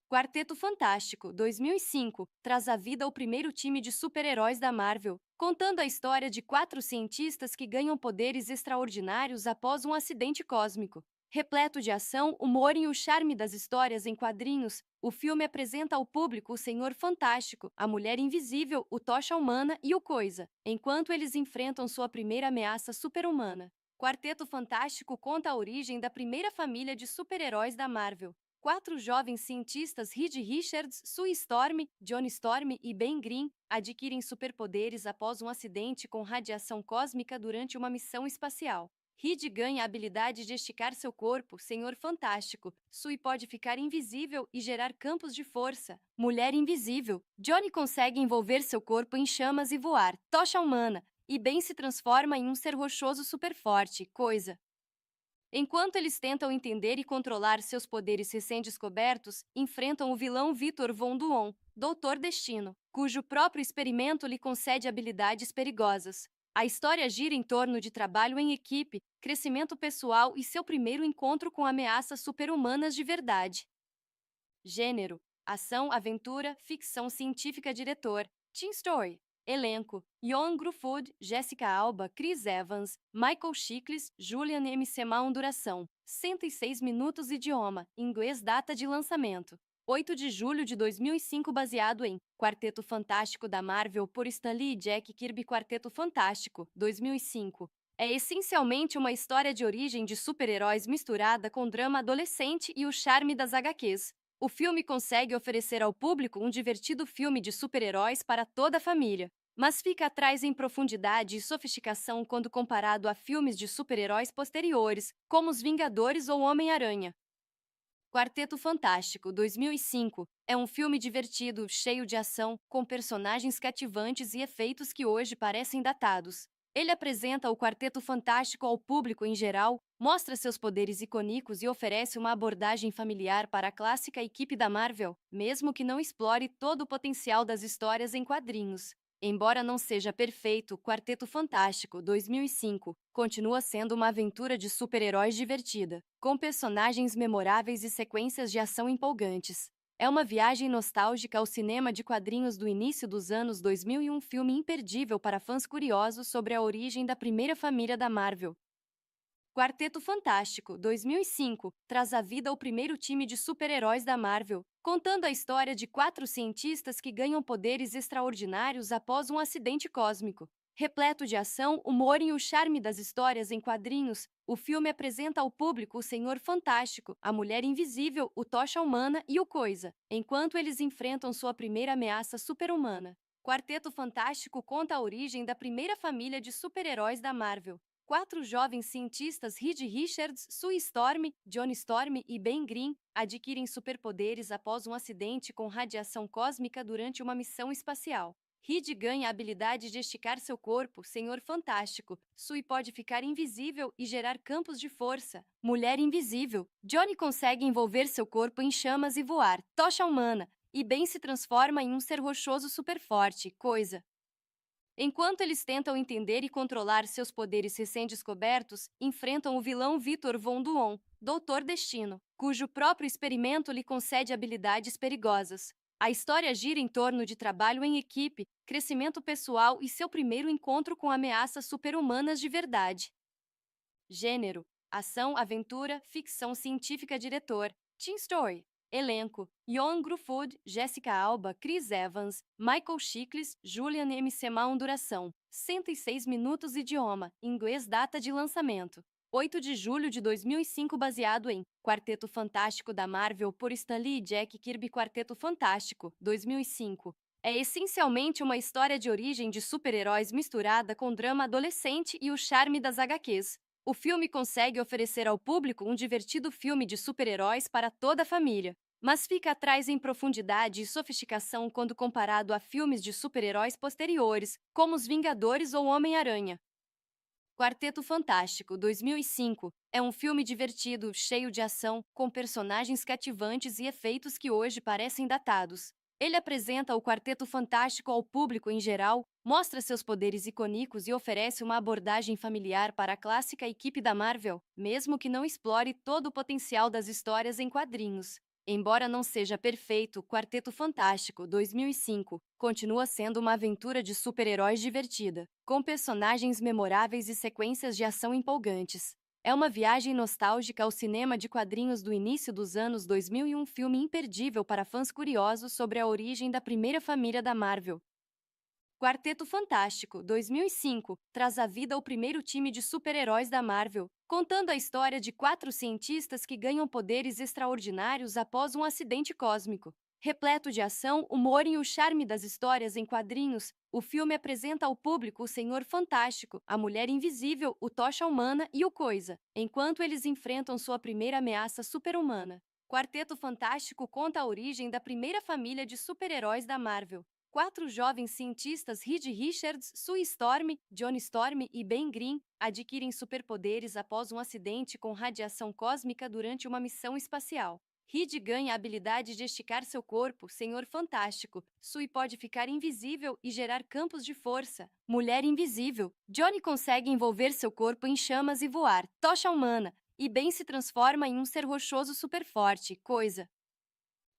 Quarteto Fantástico, 2005, traz à vida o primeiro time de super-heróis da Marvel, contando a história de quatro cientistas que ganham poderes extraordinários após um acidente cósmico. Repleto de ação, humor e o charme das histórias em quadrinhos, o filme apresenta ao público o Senhor Fantástico, a Mulher Invisível, o Tocha Humana e o Coisa, enquanto eles enfrentam sua primeira ameaça super-humana. Quarteto Fantástico conta a origem da primeira família de super-heróis da Marvel. Quatro jovens cientistas, Reed Richards, Sue Storm, Johnny Storm e Ben Green, adquirem superpoderes após um acidente com radiação cósmica durante uma missão espacial. Reed ganha a habilidade de esticar seu corpo, Senhor Fantástico. Sue pode ficar invisível e gerar campos de força. Mulher Invisível. Johnny consegue envolver seu corpo em chamas e voar, tocha humana. E Ben se transforma em um ser rochoso super forte, Coisa. Enquanto eles tentam entender e controlar seus poderes recém-descobertos, enfrentam o vilão Victor Von Doom, Doutor Destino, cujo próprio experimento lhe concede habilidades perigosas. A história gira em torno de trabalho em equipe, crescimento pessoal e seu primeiro encontro com ameaças super-humanas de verdade. Gênero: ação, aventura, ficção científica. Diretor: Teen Story. Elenco: Ioan Gruffudd, Jessica Alba, Chris Evans, Michael Chiklis, Julian M. Duração: 106 minutos. Idioma: inglês. Data de lançamento: 8 de julho de 2005. Baseado em Quarteto Fantástico da Marvel por Stan Lee e Jack Kirby. Quarteto Fantástico, 2005. É essencialmente uma história de origem de super-heróis misturada com drama adolescente e o charme das HQs. O filme consegue oferecer ao público um divertido filme de super-heróis para toda a família, mas fica atrás em profundidade e sofisticação quando comparado a filmes de super-heróis posteriores, como Os Vingadores ou Homem-Aranha. Quarteto Fantástico, 2005, é um filme divertido, cheio de ação, com personagens cativantes e efeitos que hoje parecem datados. Ele apresenta o Quarteto Fantástico ao público em geral, mostra seus poderes icônicos e oferece uma abordagem familiar para a clássica equipe da Marvel, mesmo que não explore todo o potencial das histórias em quadrinhos. Embora não seja perfeito, Quarteto Fantástico, 2005, continua sendo uma aventura de super-heróis divertida, com personagens memoráveis e sequências de ação empolgantes. É uma viagem nostálgica ao cinema de quadrinhos do início dos anos 2000 e um filme imperdível para fãs curiosos sobre a origem da primeira família da Marvel. Quarteto Fantástico, 2005, traz à vida o primeiro time de super-heróis da Marvel, contando a história de 4 cientistas que ganham poderes extraordinários após um acidente cósmico. Repleto de ação, humor e o charme das histórias em quadrinhos, o filme apresenta ao público o Senhor Fantástico, a Mulher Invisível, o Tocha Humana e o Coisa, enquanto eles enfrentam sua primeira ameaça super-humana. Quarteto Fantástico conta a origem da primeira família de super-heróis da Marvel. 4 jovens cientistas, Reed Richards, Sue Storm, Johnny Storm e Ben Green, adquirem superpoderes após um acidente com radiação cósmica durante uma missão espacial. Reed ganha a habilidade de esticar seu corpo, Senhor Fantástico. Sue pode ficar invisível e gerar campos de força. Mulher Invisível. Johnny consegue envolver seu corpo em chamas e voar, Tocha Humana. E Ben se transforma em um ser rochoso super forte, Coisa. Enquanto eles tentam entender e controlar seus poderes recém-descobertos, enfrentam o vilão Victor Von Doom, Doutor Destino, cujo próprio experimento lhe concede habilidades perigosas. A história gira em torno de trabalho em equipe, crescimento pessoal e seu primeiro encontro com ameaças super-humanas de verdade. Gênero: ação, aventura, ficção científica. Diretor: Teen Story. Elenco: Ioan Gruffudd, Jessica Alba, Chris Evans, Michael Chiklis, Julian M. Semal. Duração: 106 minutos. Idioma: inglês. Data de lançamento: 8 de julho de 2005. Baseado em Quarteto Fantástico da Marvel por Stan Lee e Jack Kirby. Quarteto Fantástico, 2005. É essencialmente uma história de origem de super-heróis misturada com drama adolescente e o charme das HQs. O filme consegue oferecer ao público um divertido filme de super-heróis para toda a família, mas fica atrás em profundidade e sofisticação quando comparado a filmes de super-heróis posteriores, como Os Vingadores ou Homem-Aranha. Quarteto Fantástico, 2005, é um filme divertido, cheio de ação, com personagens cativantes e efeitos que hoje parecem datados. Ele apresenta o Quarteto Fantástico ao público em geral, mostra seus poderes icônicos e oferece uma abordagem familiar para a clássica equipe da Marvel, mesmo que não explore todo o potencial das histórias em quadrinhos. Embora não seja perfeito, Quarteto Fantástico, 2005, continua sendo uma aventura de super-heróis divertida, com personagens memoráveis e sequências de ação empolgantes. É uma viagem nostálgica ao cinema de quadrinhos do início dos anos 2000 e um filme imperdível para fãs curiosos sobre a origem da primeira família da Marvel. Quarteto Fantástico, 2005, traz à vida o primeiro time de super-heróis da Marvel, contando a história de 4 cientistas que ganham poderes extraordinários após um acidente cósmico. Repleto de ação, humor e o charme das histórias em quadrinhos, o filme apresenta ao público o Senhor Fantástico, a Mulher Invisível, o Tocha Humana e o Coisa, enquanto eles enfrentam sua primeira ameaça super-humana. Quarteto Fantástico conta a origem da primeira família de super-heróis da Marvel. 4 jovens cientistas, Reed Richards, Sue Storm, Johnny Storm e Ben Green, adquirem superpoderes após um acidente com radiação cósmica durante uma missão espacial. Reed ganha a habilidade de esticar seu corpo, Senhor Fantástico. Sue pode ficar invisível e gerar campos de força. Mulher Invisível. Johnny consegue envolver seu corpo em chamas e voar, Tocha Humana. E Ben se transforma em um ser rochoso super forte, Coisa.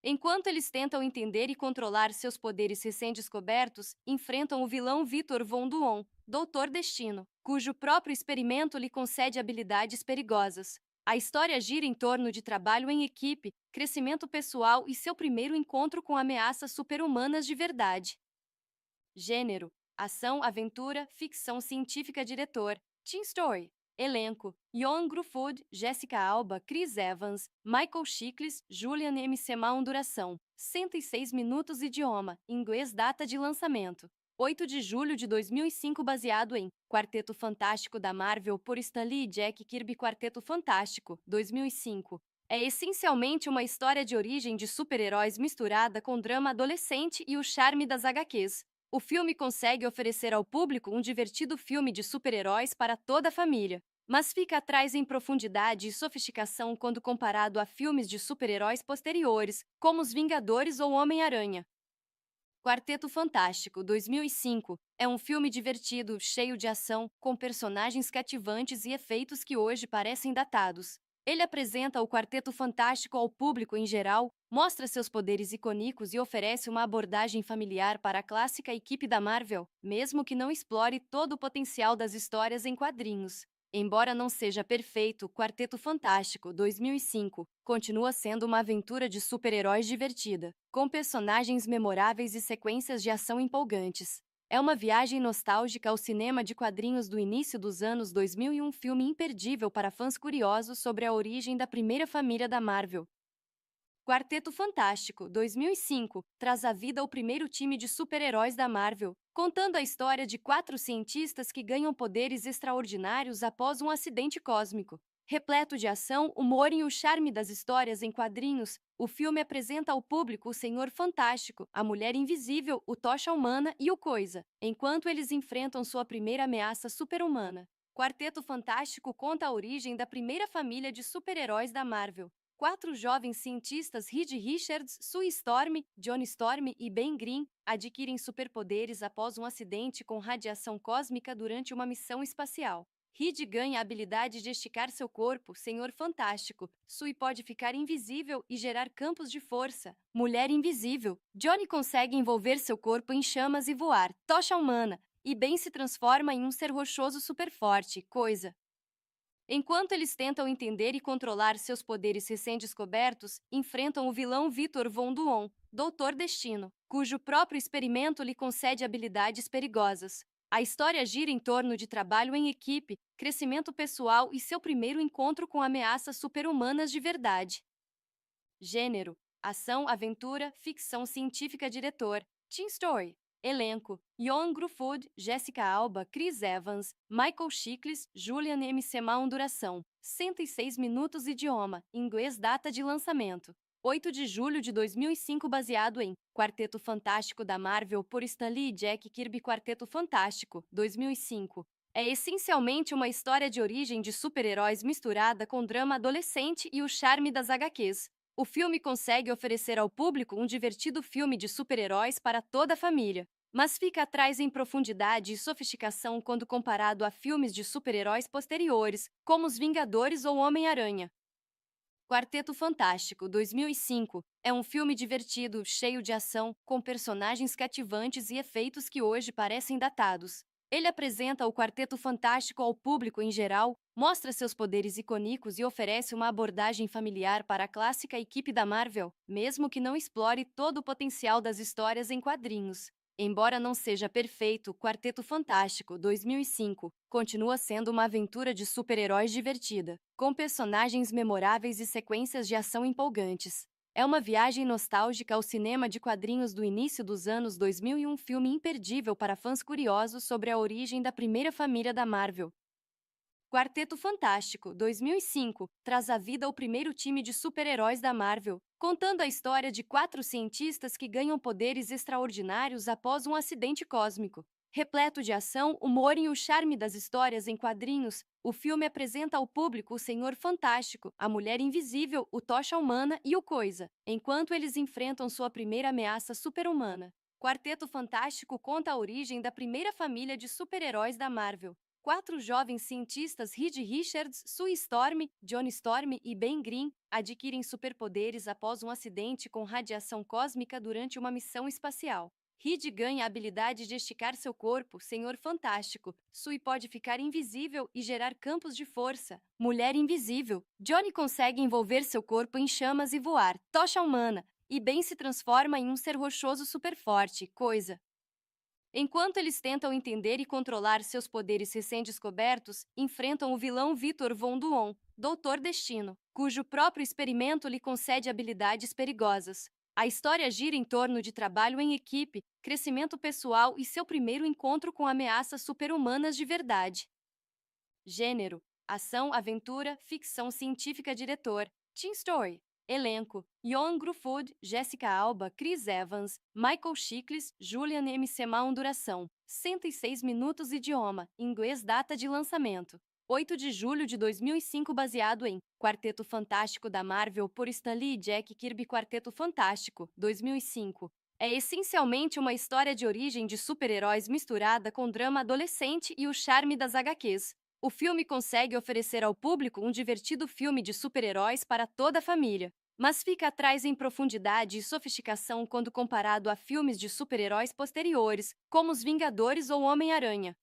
Enquanto eles tentam entender e controlar seus poderes recém-descobertos, enfrentam o vilão Victor Von Doom, Doutor Destino, cujo próprio experimento lhe concede habilidades perigosas. A história gira em torno de trabalho em equipe, crescimento pessoal e seu primeiro encontro com ameaças super-humanas de verdade. Gênero: ação, aventura, ficção científica. Diretor: Teen Story. Elenco: Ioan Gruffudd, Jessica Alba, Chris Evans, Michael Chiklis, Julian M. Semal. Duração: 106 minutos. Idioma: inglês. Data de lançamento: 8 de julho de 2005. Baseado em Quarteto Fantástico da Marvel por Stan Lee e Jack Kirby. Quarteto Fantástico, 2005. É essencialmente uma história de origem de super-heróis misturada com drama adolescente e o charme das HQs. O filme consegue oferecer ao público um divertido filme de super-heróis para toda a família, mas fica atrás em profundidade e sofisticação quando comparado a filmes de super-heróis posteriores, como Os Vingadores ou Homem-Aranha. Quarteto Fantástico, 2005, é um filme divertido, cheio de ação, com personagens cativantes e efeitos que hoje parecem datados. Ele apresenta o Quarteto Fantástico ao público em geral, mostra seus poderes icônicos e oferece uma abordagem familiar para a clássica equipe da Marvel, mesmo que não explore todo o potencial das histórias em quadrinhos. Embora não seja perfeito, Quarteto Fantástico 2005 continua sendo uma aventura de super-heróis divertida, com personagens memoráveis e sequências de ação empolgantes. É uma viagem nostálgica ao cinema de quadrinhos do início dos anos 2000 e um filme imperdível para fãs curiosos sobre a origem da primeira família da Marvel. Quarteto Fantástico 2005 traz à vida o primeiro time de super-heróis da Marvel, contando a história de quatro cientistas que ganham poderes extraordinários após um acidente cósmico. Repleto de ação, humor e o charme das histórias em quadrinhos, o filme apresenta ao público o Senhor Fantástico, a Mulher Invisível, o Tocha Humana e o Coisa, enquanto eles enfrentam sua primeira ameaça super-humana. Quarteto Fantástico conta a origem da primeira família de super-heróis da Marvel. Quatro jovens cientistas, Reed Richards, Sue Storm, Johnny Storm e Ben Green, adquirem superpoderes após um acidente com radiação cósmica durante uma missão espacial. Reed ganha a habilidade de esticar seu corpo, Senhor Fantástico. Sue pode ficar invisível e gerar campos de força. Mulher Invisível. Johnny consegue envolver seu corpo em chamas e voar, Tocha Humana. E Ben se transforma em um ser rochoso super forte, Coisa. Enquanto eles tentam entender e controlar seus poderes recém-descobertos, enfrentam o vilão Victor Von Doom, Doutor Destino, cujo próprio experimento lhe concede habilidades perigosas. A história gira em torno de trabalho em equipe, crescimento pessoal e seu primeiro encontro com ameaças super-humanas de verdade. Gênero: ação, aventura, ficção científica. Diretor: Teen Story. Elenco: Ioan Gruffudd, Jessica Alba, Chris Evans, Michael Chiklis, Julian M. Semal. Duração: 106 minutos. Idioma: inglês. Data de lançamento: 8 de julho de 2005. Baseado em Quarteto Fantástico da Marvel por Stan Lee e Jack Kirby. Quarteto Fantástico, 2005. É essencialmente uma história de origem de super-heróis misturada com drama adolescente e o charme das HQs. O filme consegue oferecer ao público um divertido filme de super-heróis para toda a família, mas fica atrás em profundidade e sofisticação quando comparado a filmes de super-heróis posteriores, como Os Vingadores ou Homem-Aranha. Quarteto Fantástico 2005 é um filme divertido, cheio de ação, com personagens cativantes e efeitos que hoje parecem datados. Ele apresenta o Quarteto Fantástico ao público em geral, mostra seus poderes icônicos e oferece uma abordagem familiar para a clássica equipe da Marvel, mesmo que não explore todo o potencial das histórias em quadrinhos. Embora não seja perfeito, Quarteto Fantástico 2005 continua sendo uma aventura de super-heróis divertida, com personagens memoráveis e sequências de ação empolgantes. É uma viagem nostálgica ao cinema de quadrinhos do início dos anos 2000 e um filme imperdível para fãs curiosos sobre a origem da primeira família da Marvel. Quarteto Fantástico 2005 traz à vida o primeiro time de super-heróis da Marvel, contando a história de quatro cientistas que ganham poderes extraordinários após um acidente cósmico. Repleto de ação, humor e o charme das histórias em quadrinhos, o filme apresenta ao público o Senhor Fantástico, a Mulher Invisível, o Tocha Humana e o Coisa, enquanto eles enfrentam sua primeira ameaça super-humana. Quarteto Fantástico conta a origem da primeira família de super-heróis da Marvel. Quatro jovens cientistas, Reed Richards, Sue Storm, Johnny Storm e Ben Green, adquirem superpoderes após um acidente com radiação cósmica durante uma missão espacial. Reed ganha a habilidade de esticar seu corpo, Senhor Fantástico. Sue pode ficar invisível e gerar campos de força, Mulher Invisível. Johnny consegue envolver seu corpo em chamas e voar, Tocha Humana. E Ben se transforma em um ser rochoso super forte, Coisa. Enquanto eles tentam entender e controlar seus poderes recém-descobertos, enfrentam o vilão Victor Von Doom, Doutor Destino, cujo próprio experimento lhe concede habilidades perigosas. A história gira em torno de trabalho em equipe, crescimento pessoal e seu primeiro encontro com ameaças super-humanas de verdade. Gênero: ação, aventura, ficção científica. Diretor: Teen Story. Elenco: Ioan Gruffudd, Jessica Alba, Chris Evans, Michael Chiklis, Julian M. Semal. Duração: 106 minutos. Idioma: inglês. Data de lançamento: 8 de julho de 2005. Baseado em Quarteto Fantástico da Marvel por Stan Lee e Jack Kirby. Quarteto Fantástico, 2005. É essencialmente uma história de origem de super-heróis misturada com drama adolescente e o charme das HQs. O filme consegue oferecer ao público um divertido filme de super-heróis para toda a família, mas fica atrás em profundidade e sofisticação quando comparado a filmes de super-heróis posteriores, como Os Vingadores ou Homem-Aranha.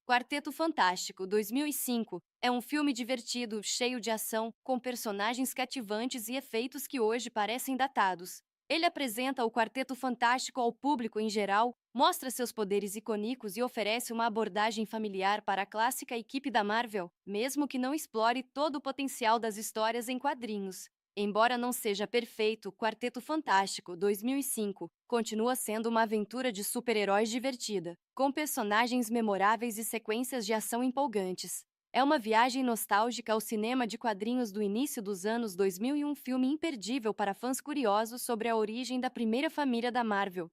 Quarteto Fantástico, 2005, é um filme divertido, cheio de ação, com personagens cativantes e efeitos que hoje parecem datados. Ele apresenta o Quarteto Fantástico ao público em geral, mostra seus poderes icônicos e oferece uma abordagem familiar para a clássica equipe da Marvel, mesmo que não explore todo o potencial das histórias em quadrinhos. Embora não seja perfeito, Quarteto Fantástico, 2005, continua sendo uma aventura de super-heróis divertida, com personagens memoráveis e sequências de ação empolgantes. É uma viagem nostálgica ao cinema de quadrinhos do início dos anos 2000 e um filme imperdível para fãs curiosos sobre a origem da primeira família da Marvel.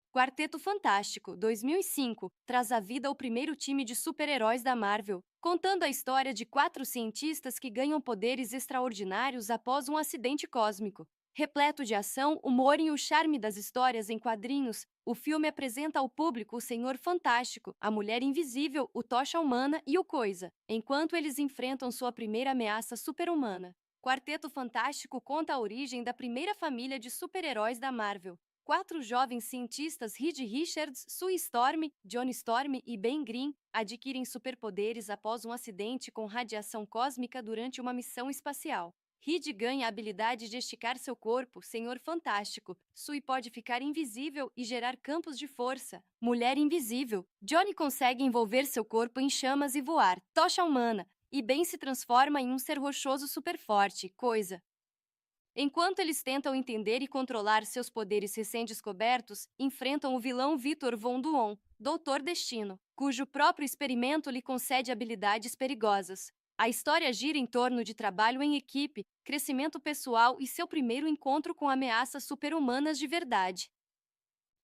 Quarteto Fantástico, 2005, traz à vida o primeiro time de super-heróis da Marvel, contando a história de 4 cientistas que ganham poderes extraordinários após um acidente cósmico. Repleto de ação, humor e o charme das histórias em quadrinhos, o filme apresenta ao público o Senhor Fantástico, a Mulher Invisível, o Tocha Humana e o Coisa, enquanto eles enfrentam sua primeira ameaça super-humana. Quarteto Fantástico conta a origem da primeira família de super-heróis da Marvel. 4 jovens cientistas, Reed Richards, Sue Storm, Johnny Storm e Ben Green, adquirem superpoderes após um acidente com radiação cósmica durante uma missão espacial. Reed ganha a habilidade de esticar seu corpo, Senhor Fantástico. Sue pode ficar invisível e gerar campos de força. Mulher Invisível. Johnny consegue envolver seu corpo em chamas e voar, Tocha Humana. E Ben se transforma em um ser rochoso super forte, Coisa. Enquanto eles tentam entender e controlar seus poderes recém-descobertos, enfrentam o vilão Victor Von Doom, Doutor Destino, cujo próprio experimento lhe concede habilidades perigosas. A história gira em torno de trabalho em equipe, crescimento pessoal e seu primeiro encontro com ameaças super-humanas de verdade.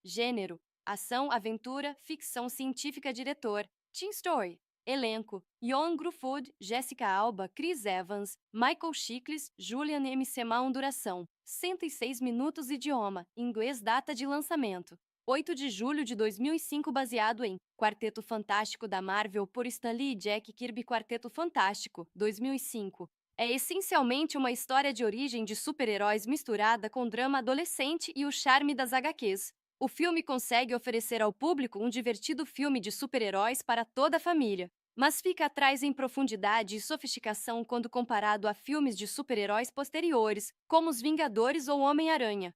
Gênero: ação, aventura, ficção científica. Diretor: Teen Story. Elenco: Ioan Gruffudd, Jessica Alba, Chris Evans, Michael Chiklis, Julian M. Semal. Duração: 106 minutos. Idioma: inglês. Data de lançamento: 8 de julho de 2005. Baseado em Quarteto Fantástico da Marvel por Stan Lee e Jack Kirby. Quarteto Fantástico, 2005. É essencialmente uma história de origem de super-heróis misturada com drama adolescente e o charme das HQs. O filme consegue oferecer ao público um divertido filme de super-heróis para toda a família, mas fica atrás em profundidade e sofisticação quando comparado a filmes de super-heróis posteriores, como Os Vingadores ou Homem-Aranha.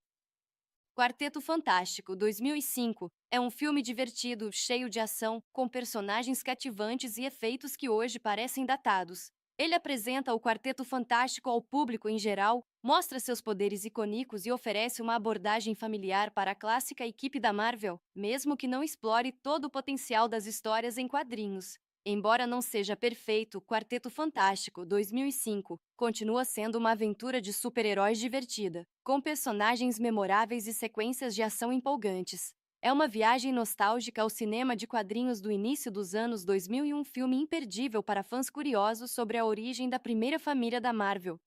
Quarteto Fantástico, 2005, é um filme divertido, cheio de ação, com personagens cativantes e efeitos que hoje parecem datados. Ele apresenta o Quarteto Fantástico ao público em geral, mostra seus poderes icônicos e oferece uma abordagem familiar para a clássica equipe da Marvel, mesmo que não explore todo o potencial das histórias em quadrinhos. Embora não seja perfeito, Quarteto Fantástico, 2005, continua sendo uma aventura de super-heróis divertida, com personagens memoráveis e sequências de ação empolgantes. É uma viagem nostálgica ao cinema de quadrinhos do início dos anos 2000 e um filme imperdível para fãs curiosos sobre a origem da primeira família da Marvel.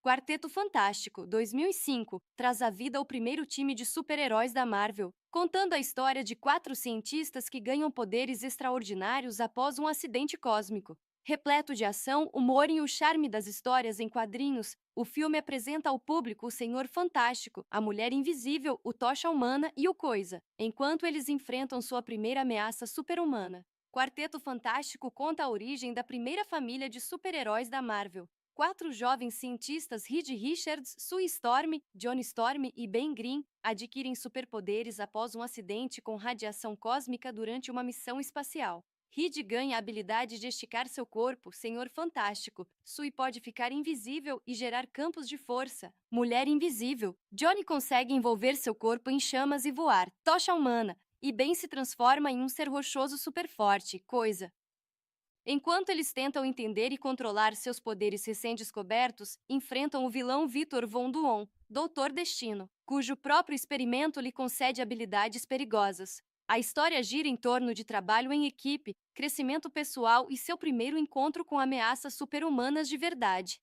Quarteto Fantástico, 2005, traz à vida o primeiro time de super-heróis da Marvel, contando a história de 4 cientistas que ganham poderes extraordinários após um acidente cósmico. Repleto de ação, humor e o charme das histórias em quadrinhos, o filme apresenta ao público o Senhor Fantástico, a Mulher Invisível, o Tocha Humana e o Coisa, enquanto eles enfrentam sua primeira ameaça super-humana. Quarteto Fantástico conta a origem da primeira família de super-heróis da Marvel. 4 jovens cientistas, Reed Richards, Sue Storm, Johnny Storm e Ben Green, adquirem superpoderes após um acidente com radiação cósmica durante uma missão espacial. Reed ganha a habilidade de esticar seu corpo, Senhor Fantástico. Sue pode ficar invisível e gerar campos de força, Mulher Invisível. Johnny consegue envolver seu corpo em chamas e voar, Tocha Humana. E Ben se transforma em um ser rochoso super forte, Coisa. Enquanto eles tentam entender e controlar seus poderes recém-descobertos, enfrentam o vilão Victor Von Doom, Doutor Destino, cujo próprio experimento lhe concede habilidades perigosas. A história gira em torno de trabalho em equipe, crescimento pessoal e seu primeiro encontro com ameaças super-humanas de verdade.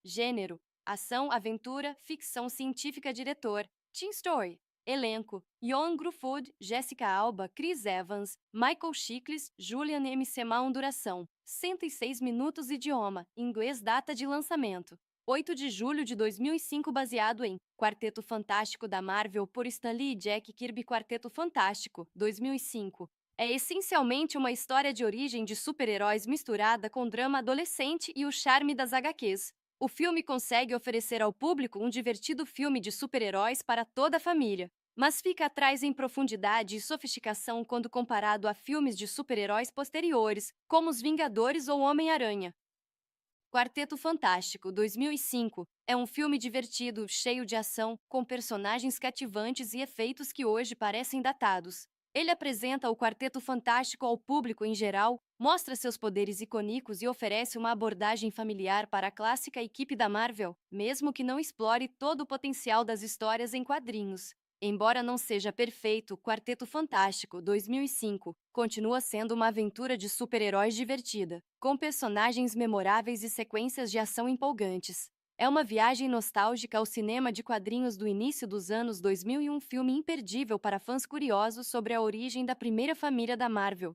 Gênero: ação, aventura, ficção científica. Diretor: Teen Story. Elenco: Ioan Gruffudd, Jessica Alba, Chris Evans, Michael Chiklis, Julian M. Semal. Duração: 106 minutos. Idioma: inglês. Data de lançamento: 8 de julho de 2005. Baseado em Quarteto Fantástico da Marvel por Stan Lee e Jack Kirby. Quarteto Fantástico, 2005. É essencialmente uma história de origem de super-heróis misturada com drama adolescente e o charme das HQs. O filme consegue oferecer ao público um divertido filme de super-heróis para toda a família, mas fica atrás em profundidade e sofisticação quando comparado a filmes de super-heróis posteriores, como Os Vingadores ou Homem-Aranha. Quarteto Fantástico, 2005, é um filme divertido, cheio de ação, com personagens cativantes e efeitos que hoje parecem datados. Ele apresenta o Quarteto Fantástico ao público em geral, mostra seus poderes icônicos e oferece uma abordagem familiar para a clássica equipe da Marvel, mesmo que não explore todo o potencial das histórias em quadrinhos. Embora não seja perfeito, Quarteto Fantástico, 2005, continua sendo uma aventura de super-heróis divertida, com personagens memoráveis e sequências de ação empolgantes. É uma viagem nostálgica ao cinema de quadrinhos do início dos anos 2000 e um filme imperdível para fãs curiosos sobre a origem da primeira família da Marvel.